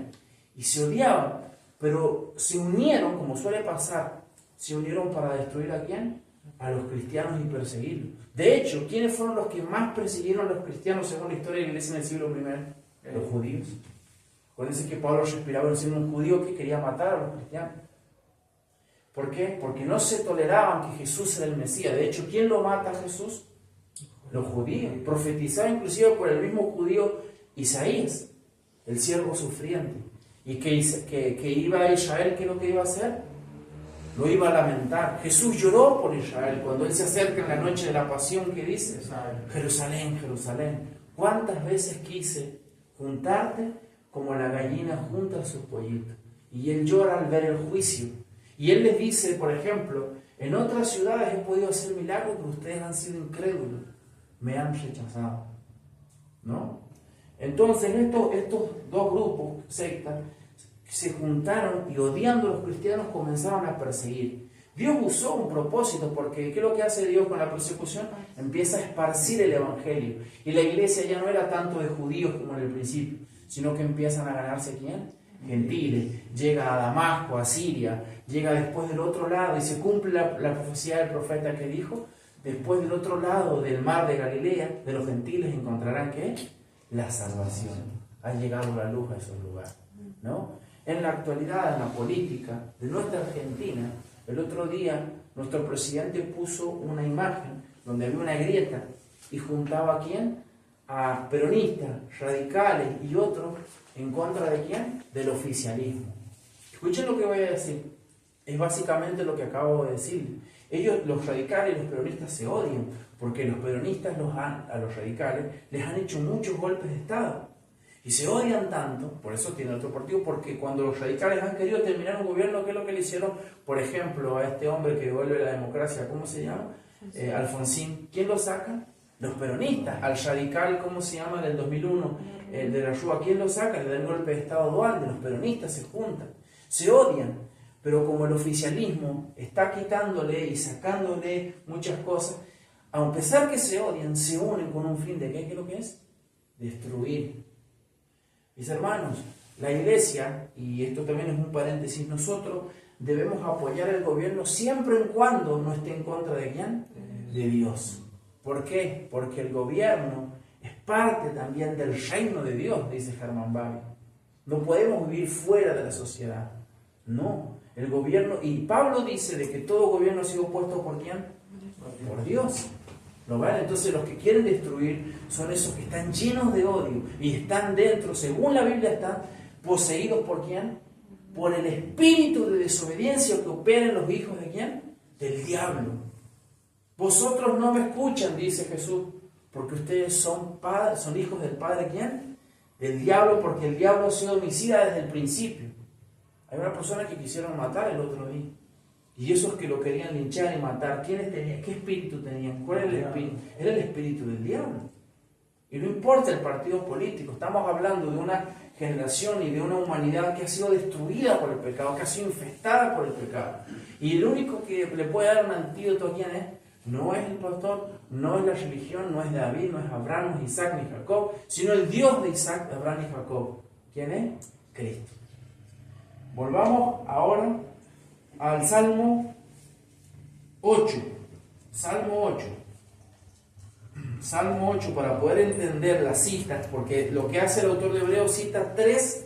y se odiaban, pero se unieron, como suele pasar, se unieron para destruir ¿a quién? a los cristianos y perseguirlos. De hecho, ¿quiénes fueron los que más persiguieron a los cristianos según la historia de la iglesia en el siglo I? Los judíos. Acuérdense que Pablo respiraba en siendo un judío que quería matar a los cristianos. ¿Por qué? Porque no se toleraban que Jesús era el Mesías. De hecho, ¿quién lo mata a Jesús? Los judíos. Profetizado inclusive por el mismo judío Isaías, el siervo sufriente. Y que iba a Israel, ¿qué es lo que iba a hacer? Lo iba a lamentar. Jesús lloró por Israel cuando él se acerca en la noche de la pasión, que dice: Jerusalén, Jerusalén, ¿cuántas veces quise juntarte como la gallina junta a sus pollitos? Y él llora al ver el juicio. Y él les dice, por ejemplo, en otras ciudades he podido hacer milagros, pero ustedes han sido incrédulos, me han rechazado, ¿no? Entonces estos dos grupos, sectas, se juntaron y odiando a los cristianos comenzaron a perseguir. Dios usó un propósito, porque ¿qué es lo que hace Dios con la persecución? Empieza a esparcir el evangelio. Y la iglesia ya no era tanto de judíos como en el principio, sino que empiezan a ganarse ¿quién? Gentiles. Llega a Damasco, a Siria, llega después del otro lado y se cumple la profecía del profeta que dijo: después del otro lado del mar de Galilea, de los gentiles encontrarán ¿qué? La salvación. Ha llegado la luz a esos lugares, ¿no? En la actualidad, en la política de nuestra Argentina, el otro día nuestro presidente puso una imagen donde había una grieta y juntaba ¿a quién? A peronistas, radicales y otros en contra ¿de quién? Del oficialismo. Escuchen lo que voy a decir. Es básicamente lo que acabo de decir. Ellos, los radicales y los peronistas, se odian porque los peronistas a los radicales les han hecho muchos golpes de Estado. Y se odian tanto, por eso tiene otro partido, porque cuando los radicales han querido terminar un gobierno, ¿qué es lo que le hicieron? Por ejemplo, a este hombre que devuelve la democracia, ¿cómo se llama? Alfonsín. ¿Quién lo saca? Los peronistas. Al radical, ¿cómo se llama? Del 2001, de la Rúa, ¿quién lo saca? Le da el golpe de Estado Dualde. Los peronistas se juntan, se odian, pero como el oficialismo está quitándole y sacándole muchas cosas, a pesar que se odian, se unen con un fin de ¿qué es lo que es? Destruir. Mis hermanos, la iglesia, y esto también es un paréntesis, nosotros debemos apoyar el gobierno siempre y cuando no esté en contra de ¿quién? De Dios. ¿Por qué? Porque el gobierno es parte también del reino de Dios, dice Germán Babi. No podemos vivir fuera de la sociedad. No, el gobierno, y Pablo dice de que todo gobierno ha sido puesto ¿por quién? Por Dios. ¿No ven? Entonces los que quieren destruir son esos que están llenos de odio y están dentro, según la Biblia, están poseídos ¿por quién? Por el espíritu de desobediencia que opera en los hijos ¿de quién? Del diablo. Vosotros no me escuchan, dice Jesús, porque ustedes son padres, son hijos del padre ¿quién? Del diablo, porque el diablo ha sido homicida desde el principio. Hay una persona que quisieron matar el otro día. Y esos que lo querían linchar y matar, ¿quiénes tenían? ¿Qué espíritu tenían? ¿Cuál era el espíritu? Era el espíritu del diablo. Y no importa el partido político, estamos hablando de una generación y de una humanidad que ha sido destruida por el pecado, que ha sido infestada por el pecado. Y el único que le puede dar un antídoto a quién es, no es el pastor, no es la religión, no es David, no es Abraham, no es Isaac ni Jacob, sino el Dios de Isaac, Abraham y Jacob. ¿Quién es? Cristo. Volvamos ahora al Salmo 8. Salmo 8. Salmo 8, para poder entender las citas, porque lo que hace el autor de Hebreos cita 3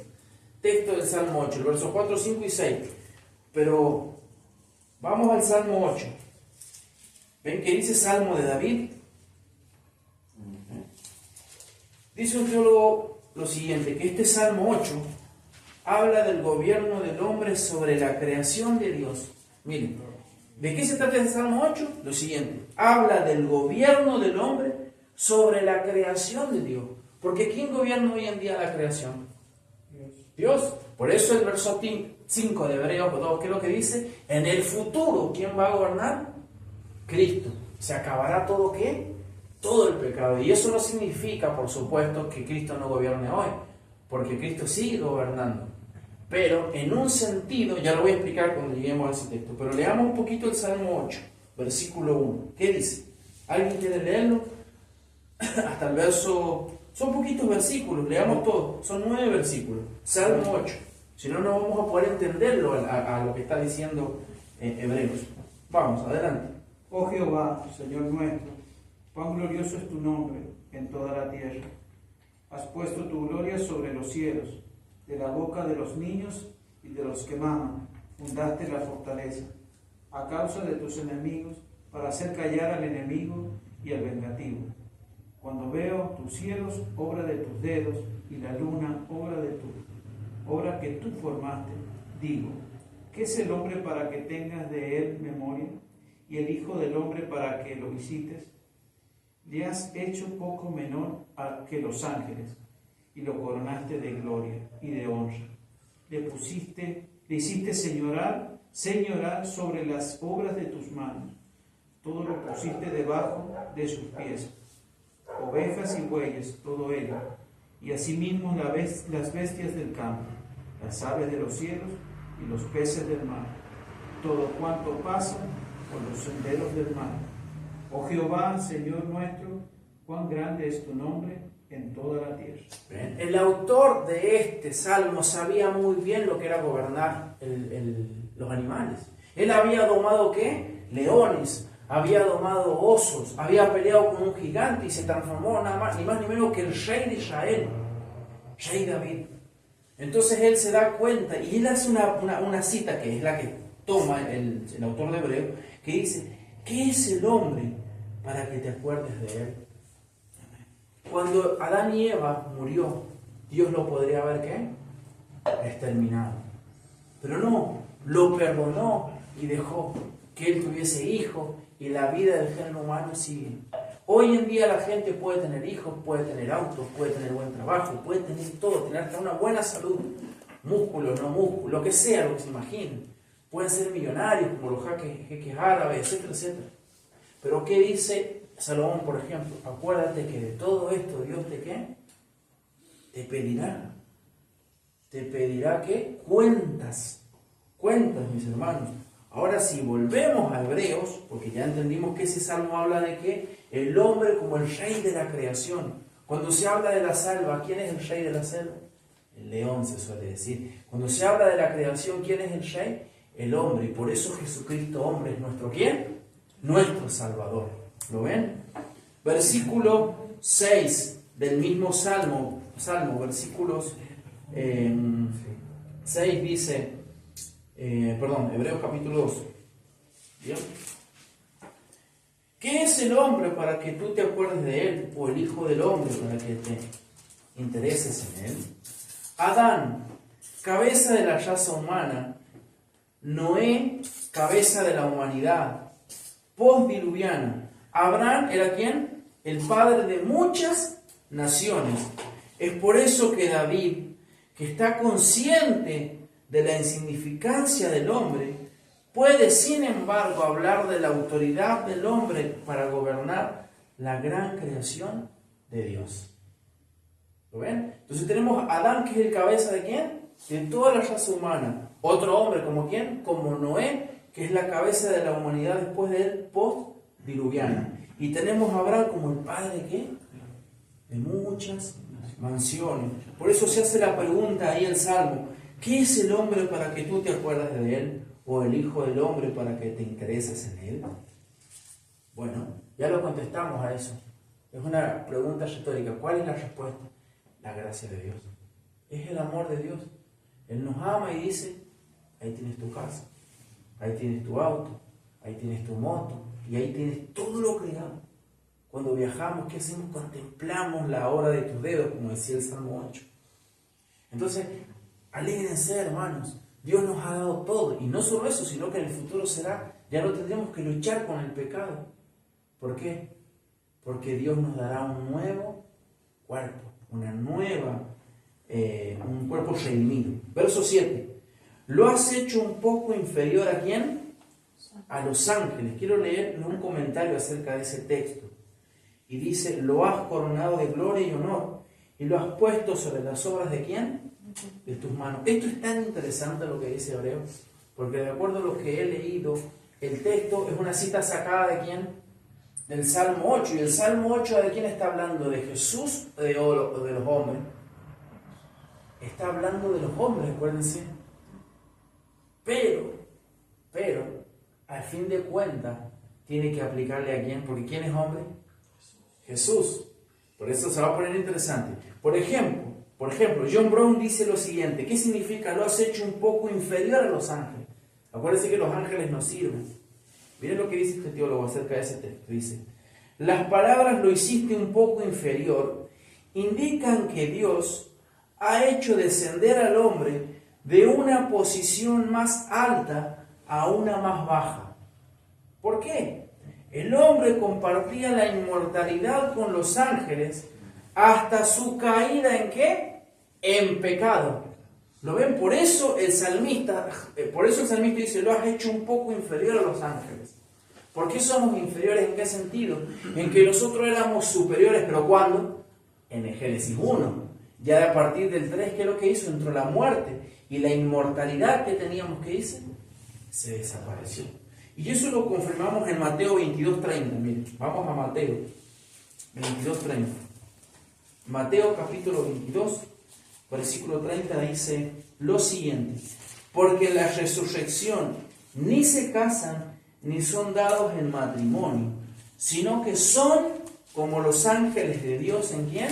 textos del Salmo 8, el verso 4, 5 y 6. Pero vamos al Salmo 8. ¿Ven que dice Salmo de David? Dice un teólogo lo siguiente, que este Salmo 8 habla del gobierno del hombre sobre la creación de Dios. Miren, ¿de qué se trata el Salmo 8? Lo siguiente, habla del gobierno del hombre sobre la creación de Dios. Porque ¿quién gobierna hoy en día la creación? Dios. Por eso el verso 5 de Hebreos 2, ¿qué es lo que dice? En el futuro, ¿quién va a gobernar? Cristo. ¿Se acabará todo qué? Todo el pecado. Y eso no significa, por supuesto, que Cristo no gobierne hoy, porque Cristo sigue gobernando. Pero en un sentido, ya lo voy a explicar cuando lleguemos a ese texto, pero leamos un poquito el Salmo 8, versículo 1. ¿Qué dice? ¿Alguien quiere leerlo? Hasta el verso... Son poquitos versículos, leamos todo. Son 9 versículos. Salmo 8. Si no, no vamos a poder entenderlo a lo que está diciendo Hebreos. Vamos, adelante. Oh Jehová, Señor nuestro, cuán glorioso es tu nombre en toda la tierra. Has puesto tu gloria sobre los cielos, de la boca de los niños y de los que maman, fundaste la fortaleza, a causa de tus enemigos, para hacer callar al enemigo y al vengativo. Cuando veo tus cielos, obra de tus dedos, y la luna, obra que tú formaste, digo, ¿qué es el hombre para que tengas de él memoria? Y el hijo del hombre para que lo visites. Le has hecho poco menor que los ángeles, y lo coronaste de gloria y de honra. Le hiciste señorar sobre las obras de tus manos. Todo lo pusiste debajo de sus pies. Ovejas y bueyes, todo ello, y asimismo las bestias del campo, las aves de los cielos y los peces del mar, todo cuanto pasa por los senderos del mar. Oh Jehová, Señor nuestro, cuán grande es tu nombre en toda la tierra. Bien. El autor de este salmo sabía muy bien lo que era gobernar los animales. Él había domado ¿qué? Leones, había domado osos, había peleado con un gigante y se transformó nada más, ni más ni menos que el rey de Israel, rey David. Entonces él se da cuenta y él hace una cita que es la que toma el autor de Hebreo, que dice, ¿qué es el hombre para que te acuerdes de él? Cuando Adán y Eva murió, Dios lo podría haber ¿qué? Exterminado. Pero no, lo perdonó y dejó que él tuviese hijos y la vida del género humano sigue. Hoy en día la gente puede tener hijos, puede tener autos, puede tener buen trabajo, puede tener todo, tener hasta una buena salud, músculo, no músculo, lo que sea, lo que se imaginen. Pueden ser millonarios como los jeques árabes, etcétera, etcétera. Pero ¿qué dice Salomón, por ejemplo? Acuérdate que de todo esto Dios te ¿qué? Te pedirá. Te pedirá ¿qué? Cuentas, mis hermanos. Ahora si volvemos a Hebreos, porque ya entendimos que ese salmo habla de que el hombre como el rey de la creación. Cuando se habla de la selva, ¿quién es el rey de la selva? El león se suele decir. Cuando se habla de la creación, ¿quién es el rey? El hombre. Y por eso Jesucristo hombre es nuestro ¿quién? Nuestro Salvador. ¿Lo ven? Versículo 6 del mismo salmo versículos 6 dice, Hebreos capítulo 2. ¿Bien? ¿Qué es el hombre para que tú te acuerdes de él? O el hijo del hombre para que te intereses en él. Adán, cabeza de la raza humana. Noé, cabeza de la humanidad. Postdiluviana. Abraham era ¿quién? El padre de muchas naciones. Es por eso que David, que está consciente de la insignificancia del hombre, puede sin embargo hablar de la autoridad del hombre para gobernar la gran creación de Dios. ¿Lo ven? Entonces tenemos a Adán, que es el cabeza de ¿quién? De toda la raza humana. Otro hombre como ¿quién? Como Noé, que es la cabeza de la humanidad después de él, post-diluviana. Y tenemos a Abraham como el padre ¿qué? De muchas mansiones. Por eso se hace la pregunta ahí el Salmo, ¿qué es el hombre para que tú te acuerdas de él? ¿O el hijo del hombre para que te intereses en él? Bueno, ya lo contestamos a eso. Es una pregunta retórica. ¿Cuál es la respuesta? La gracia de Dios. Es el amor de Dios. Él nos ama y dice, ahí tienes tu casa, ahí tienes tu auto, ahí tienes tu moto, y ahí tienes todo lo creado. Cuando viajamos, ¿qué hacemos? Contemplamos la obra de tus dedos, como decía el Salmo 8. Entonces, alégrense, hermanos. Dios nos ha dado todo. Y no solo eso, sino que en el futuro será, ya no tendremos que luchar con el pecado. ¿Por qué? Porque Dios nos dará un nuevo cuerpo, un cuerpo redimido. Verso 7. Lo has hecho un poco inferior ¿a quién? A los ángeles. Quiero leer un comentario acerca de ese texto. Y dice, lo has coronado de gloria y honor. Y lo has puesto sobre las obras ¿de quién? De tus manos. Esto es tan interesante lo que dice Hebreo, porque de acuerdo a lo que he leído, el texto es una cita sacada ¿de quién? Del Salmo 8. ¿Y el Salmo 8 de quién está hablando? ¿De Jesús o de los hombres? Está hablando de los hombres, acuérdense. Pero, al fin de cuentas, tiene que aplicarle a quién, porque ¿quién es hombre? Jesús. Por eso se va a poner interesante. Por ejemplo, John Brown dice lo siguiente: ¿qué significa lo has hecho un poco inferior a los ángeles? Acuérdense que los ángeles nos sirven. Miren lo que dice este teólogo acerca de ese texto. Dice: las palabras lo hiciste un poco inferior indican que Dios ha hecho descender al hombre de una posición más alta a una más baja. ¿Por qué? El hombre compartía la inmortalidad con los ángeles hasta su caída ¿en qué? En pecado. ¿Lo ven? Por eso el salmista dice: lo has hecho un poco inferior a los ángeles. ¿Por qué somos inferiores? ¿En qué sentido? En que nosotros éramos superiores, ¿pero cuándo? En el Génesis 1. Ya a partir del 3, ¿qué es lo que hizo? Entró la muerte. Y la inmortalidad que teníamos, ¿qué hizo? Se desapareció. Y eso lo confirmamos en Mateo 22:30. Miren, vamos a Mateo 22:30. Mateo capítulo 22, versículo 30 dice lo siguiente: porque la resurrección ni se casan ni son dados en matrimonio, sino que son como los ángeles de Dios. ¿En quién?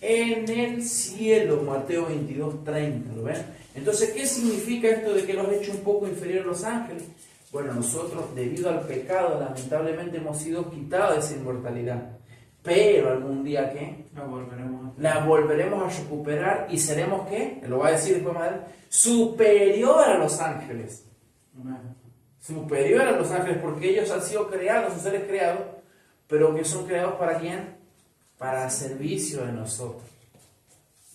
En el cielo. Mateo 22:30. ¿Lo ven? Entonces, ¿qué significa esto de que los has hecho un poco inferior a los ángeles? Bueno, nosotros, debido al pecado, lamentablemente hemos sido quitados de esa inmortalidad. Pero algún día, ¿qué? La volveremos a recuperar y seremos, ¿qué? Lo va a decir después más adelante: superior a los ángeles. Superior a los ángeles, porque ellos han sido creados, son seres creados, pero que son creados ¿para quién? Para servicio de nosotros.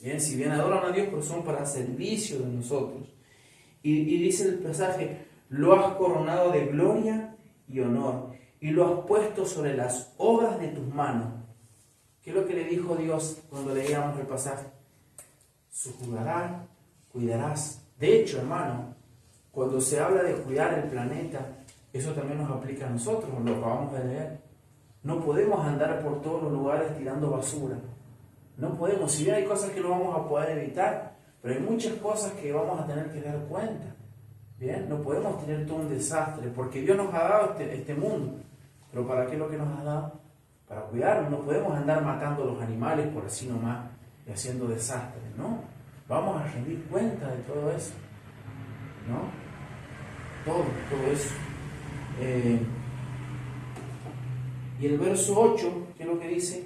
Bien, si bien adoran a Dios, pero son para servicio de nosotros. Y dice el pasaje: lo has coronado de gloria y honor, y lo has puesto sobre las obras de tus manos. ¿Qué es lo que le dijo Dios cuando leíamos el pasaje? Sujugarás, cuidarás. De hecho, hermano, cuando se habla de cuidar el planeta, eso también nos aplica a nosotros, lo acabamos de leer. No podemos andar por todos los lugares tirando basura. No podemos. Si bien hay cosas que no vamos a poder evitar, pero hay muchas cosas que vamos a tener que dar cuenta. Bien, no podemos tener todo un desastre, porque Dios nos ha dado este mundo. Pero ¿para qué es lo que nos ha dado? Para cuidarnos. No podemos andar matando a los animales por así nomás y haciendo desastres, ¿no? Vamos a rendir cuenta de todo eso, ¿no? Todo eso. Y el verso 8, ¿qué es lo que dice?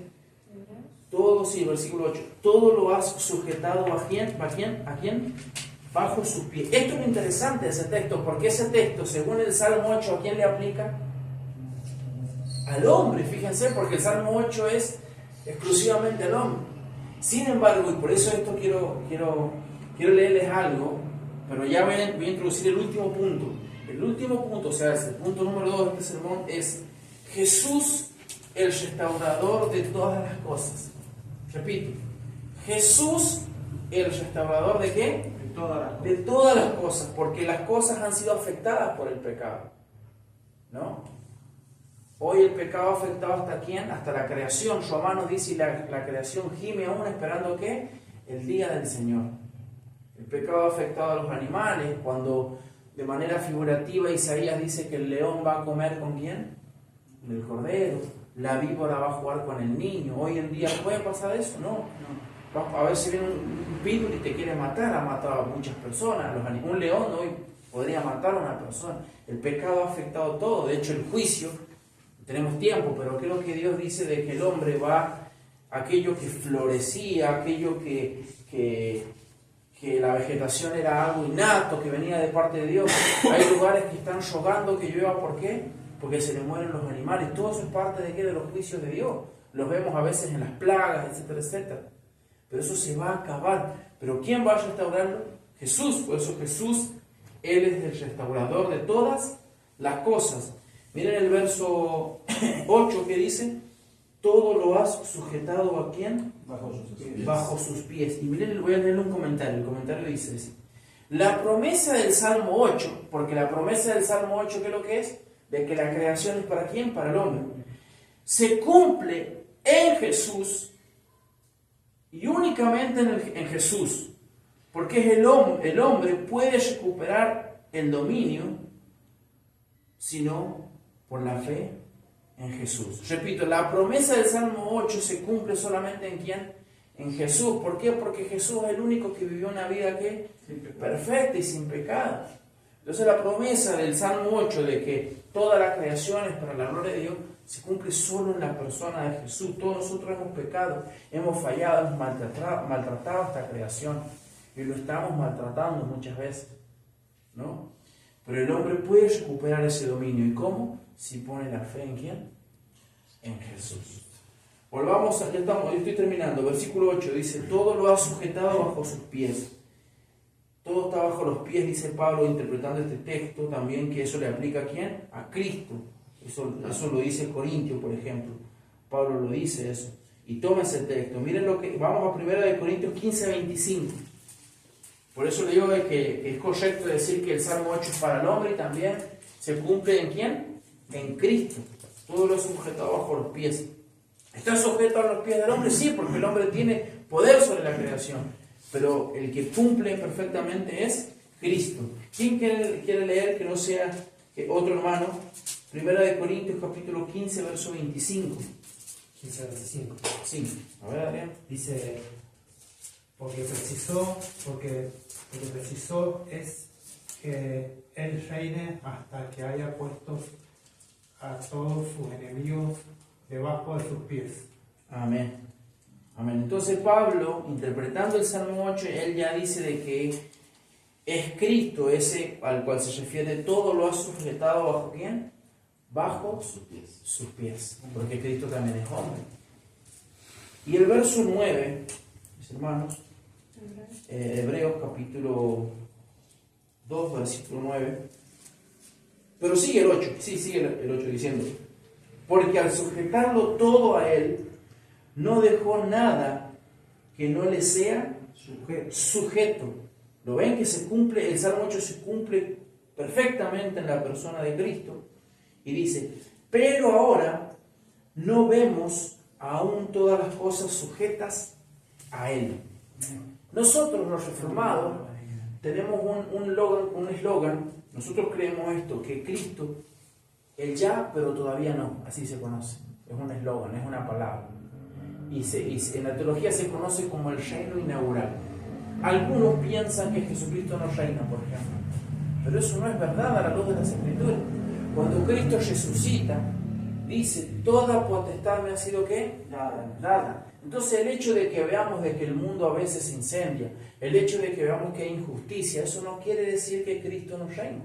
Todo, sí, el versículo 8. Todo lo has sujetado ¿a quién? ¿A quién? Bajo sus pies. Esto es lo interesante de ese texto, porque ese texto, según el Salmo 8, ¿a quién le aplica? Al hombre, fíjense, porque el Salmo 8 es exclusivamente al hombre. Sin embargo, y por eso esto quiero leerles algo, pero ya voy a introducir el último punto. El último punto, o sea, el punto número 2 de este sermón es Jesús, el restaurador de todas las cosas. Repito, Jesús, el restaurador ¿de qué? De todas las cosas, porque las cosas han sido afectadas por el pecado, ¿no? Hoy el pecado ha afectado ¿hasta quién? Hasta la creación. Romanos dice: y la creación gime aún esperando ¿qué? El día del Señor. El pecado ha afectado a los animales, cuando de manera figurativa Isaías dice que el león va a comer ¿con quién? El cordero. La víbora va a jugar con el niño. Hoy en día ¿puede pasar eso? No. A ver si viene un pitbull y te quiere matar. Ha matado a muchas personas. Un león hoy podría matar a una persona. El pecado ha afectado todo. De hecho, el juicio, tenemos tiempo, pero ¿qué es lo que Dios dice de que el hombre va, aquello que florecía, aquello que la vegetación era algo innato, que venía de parte de Dios? Hay lugares que están rogando que llueva, ¿por qué? Porque se le mueren los animales. Todo eso es parte de ¿qué? De los juicios de Dios. Los vemos a veces en las plagas, etcétera, etcétera. Pero eso se va a acabar. ¿Pero quién va a restaurarlo? Jesús. Por eso Jesús, Él es el restaurador de todas las cosas. Miren el verso 8 que dice: todo lo has sujetado ¿a quién? Bajo sus pies. Y miren, voy a leer un comentario. El comentario dice así: la promesa del Salmo 8, porque la promesa del Salmo 8, ¿qué es lo que es? De que la creación es ¿para quién? Para el hombre. Se cumple en Jesús y únicamente en Jesús, porque es el hombre puede recuperar el dominio, sino por la fe en Jesús. Repito, la promesa del Salmo 8 se cumple solamente ¿en quién? En Jesús. ¿Por qué? Porque Jesús es el único que vivió una vida que perfecta y sin pecado. Entonces la promesa del Salmo 8 de que toda la creación es para la gloria de Dios se cumple solo en la persona de Jesús. Todos nosotros hemos pecado, hemos fallado, hemos maltratado esta creación y lo estamos maltratando muchas veces, ¿no? Pero el hombre puede recuperar ese dominio. ¿Y cómo? Si pone la fe ¿en quién? En Jesús. Volvamos, ya estamos, yo estoy terminando. Versículo 8 dice, todo lo ha sujetado bajo sus pies. Todo está bajo los pies, dice Pablo, interpretando este texto también, que eso le aplica ¿a quién? A Cristo. Eso lo dice Corintio, por ejemplo. Pablo lo dice eso. Y toma ese texto. Miren lo que, vamos a 1 Corintios 15, 25. Por eso le digo que es correcto decir que el Salmo 8 es para el hombre y también se cumple ¿en quién? En Cristo. Todo lo es sujetado bajo los pies. ¿Está sujeto a los pies del hombre? Sí, porque el hombre tiene poder sobre la creación. Pero el que cumple perfectamente es Cristo. ¿Quién quiere leer que no sea otro hermano? 1 Corintios capítulo 15, verso 25. 15 al 25. Sí, a ver Adrián. Dice, porque precisó es que Él reine hasta que haya puesto a todos sus enemigos debajo de sus pies. Amén. Amén. Entonces Pablo, interpretando el Salmo 8, él ya dice de que es Cristo ese al cual se refiere, todo lo ha sujetado bajo ¿quién? Bajo sus pies. Porque Cristo también es hombre. Y el verso 9, mis hermanos, Hebreos capítulo 2, versículo 9. Pero sigue el 8, sí, sigue el 8 diciendo, porque al sujetarlo todo a él, no dejó nada que no le sea sujeto. ¿Lo ven que se cumple? El Salmo 8 se cumple perfectamente en la persona de Cristo. Y dice, pero ahora no vemos aún todas las cosas sujetas a Él. Nosotros los reformados tenemos un eslogan, nosotros creemos esto, que Cristo, el ya, pero todavía no, así se conoce. Es un eslogan, es una palabra. Y en la teología se conoce como el reino inaugural. Algunos piensan que Jesucristo no reina, por ejemplo, pero eso no es verdad a la luz de las Escrituras. Cuando Cristo resucita, dice, toda potestad me ha sido ¿qué? Dada. Entonces el hecho de que veamos de que el mundo a veces se incendia, el hecho de que veamos que hay injusticia, eso no quiere decir que Cristo no reina.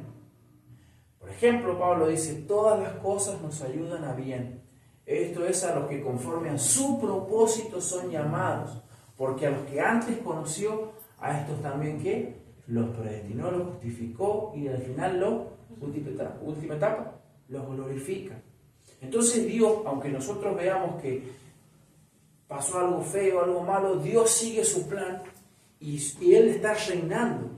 Por ejemplo, Pablo dice, todas las cosas nos ayudan a bien. Esto es a los que conforme a su propósito son llamados, porque a los que antes conoció, a estos también ¿qué? Los predestinó, los justificó y al final última etapa, los glorifica. Entonces Dios, aunque nosotros veamos que pasó algo feo, algo malo, Dios sigue su plan y Él está reinando.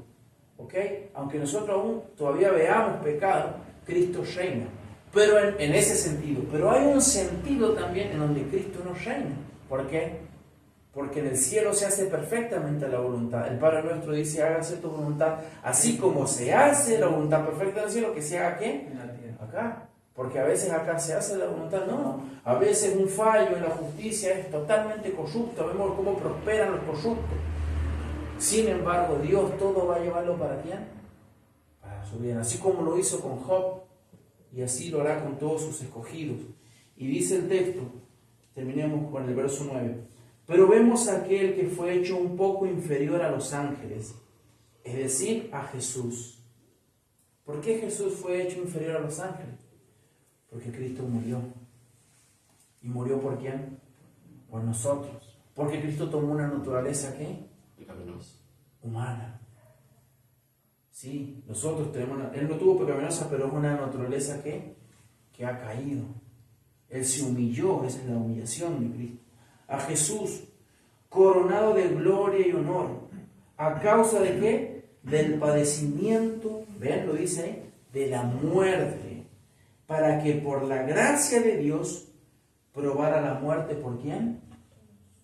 ¿Ok? Aunque nosotros aún todavía veamos pecado, Cristo reina. Pero en ese sentido. Pero hay un sentido también en donde Cristo no reina. ¿Por qué? Porque en el cielo se hace perfectamente la voluntad. El Padre nuestro dice, hágase tu voluntad, así como se hace la voluntad perfecta del cielo, que se haga ¿qué? Acá. Porque a veces acá se hace la voluntad, no. A veces un fallo en la justicia es totalmente corrupto. Vemos cómo prosperan los corruptos. Sin embargo, Dios todo va a llevarlo para ¿quién? Para su bien. Así como lo hizo con Job, y así lo hará con todos sus escogidos. Y dice el texto, terminemos con el verso 9. Pero vemos a aquel que fue hecho un poco inferior a los ángeles, es decir, a Jesús. ¿Por qué Jesús fue hecho inferior a los ángeles? Porque Cristo murió. ¿Y murió por quién? Por nosotros. Porque Cristo tomó una naturaleza ¿qué? Pecaminosa. Humana. Sí, nosotros tenemos Él no tuvo pecaminosa, pero es una naturaleza que ha caído. Él se humilló, esa es la humillación de Cristo. A Jesús, coronado de gloria y honor, ¿a causa de qué? Del padecimiento, vean, lo dice ahí, de la muerte, para que por la gracia de Dios probara la muerte, ¿por quién?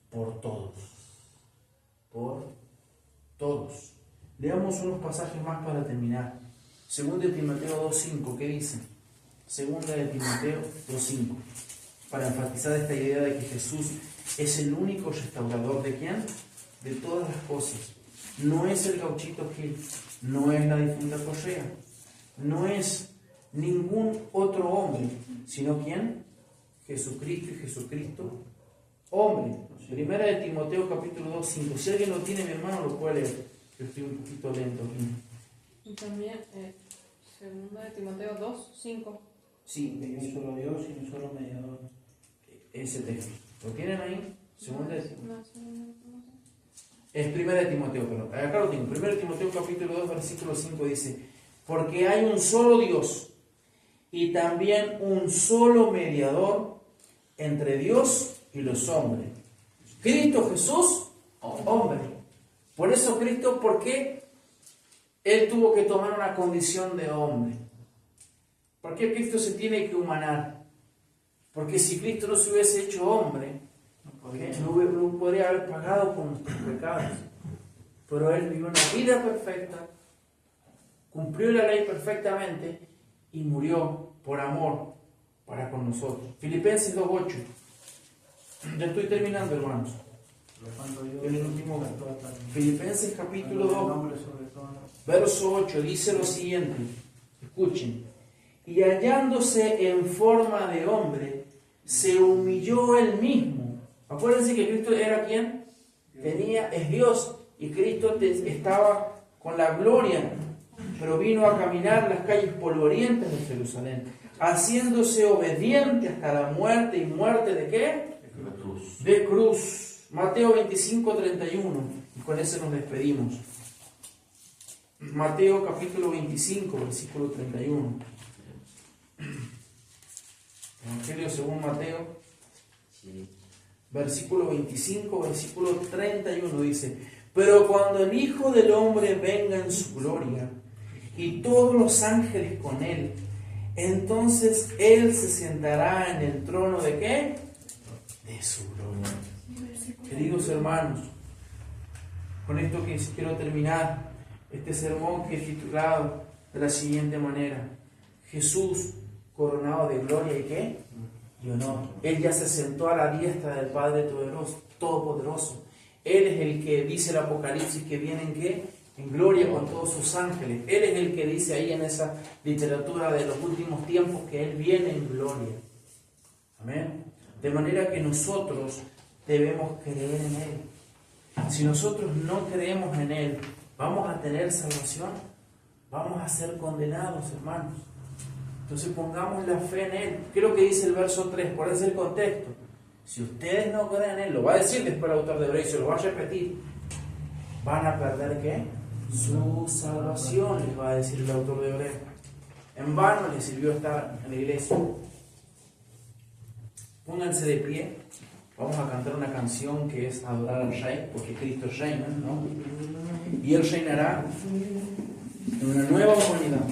Por todos. Por todos. Leamos unos pasajes más para terminar. 2 Timoteo 2:5, ¿qué dice? Segunda de Timoteo 2:5, para enfatizar esta idea de que Jesús es el único restaurador ¿de quién? De todas las cosas. No es el gauchito Gil, no es la difunta Correa, no es ningún otro hombre, sino ¿quién? Jesucristo, y Jesucristo hombre. Primera de Timoteo capítulo 2:5. Si alguien lo tiene, mi hermano, lo puede leer. Yo estoy un poquito lento aquí. Y también, segunda de Timoteo 2:5. Sí, De un solo Dios y un solo mediador. ese texto. ¿Lo tienen ahí? Segunda de Timoteo. No. Es primera de Timoteo, perdón. Acá lo tengo. Primera de Timoteo capítulo 2, versículo 5 dice: porque hay un solo Dios y también un solo mediador entre Dios y los hombres. Cristo Jesús, hombre. Por eso Cristo, ¿por qué Él tuvo que tomar una condición de hombre? ¿Por qué Cristo se tiene que humanar? Porque si Cristo no se hubiese hecho hombre, no podría haber pagado con nuestros pecados. Pero Él vivió una vida perfecta, cumplió la ley perfectamente y murió por amor para con nosotros. Filipenses 2:8. Ya estoy terminando, hermanos. En el último Filipenses capítulo 2, verso 8, dice lo siguiente. Escuchen. Y hallándose en forma de hombre, se humilló él mismo. Acuérdense que Cristo era ¿quién? Es Dios. Y Cristo estaba con la gloria, pero vino a caminar las calles polvorientas de Jerusalén, haciéndose obediente hasta la muerte. ¿Y muerte de qué? De cruz. Mateo 25:31. Y con eso nos despedimos. Mateo capítulo 25, versículo 31. Evangelio según Mateo, versículo 25, versículo 31 dice: pero cuando el Hijo del Hombre venga en su gloria y todos los ángeles con él, entonces él se sentará en el trono ¿de qué? De su gloria. Queridos hermanos, con esto que quiero terminar este sermón, que he titulado de la siguiente manera: Jesús coronado de gloria y ¿qué? Y honor. Él ya se sentó a la diestra del Padre Todopoderoso. Él es el que dice el Apocalipsis que viene en ¿qué? En gloria con todos sus ángeles. Él es el que dice ahí en esa literatura de los últimos tiempos que Él viene en gloria. Amén. De manera que nosotros debemos creer en Él. Si nosotros no creemos en Él, ¿vamos a tener salvación? Vamos a ser condenados, hermanos. Entonces pongamos la fe en Él. ¿Qué es lo que dice el verso 3? ¿Cuál es el contexto? Si ustedes no creen en Él, lo va a decir después el autor de Hebreos, se lo va a repetir, van a perder ¿qué? Su salvación, les va a decir el autor de Hebreos. En vano les sirvió estar en la iglesia. Pónganse de pie. Vamos a cantar una canción que es adorar al Rey, porque Cristo reina, ¿no? Y Él reinará en una nueva humanidad.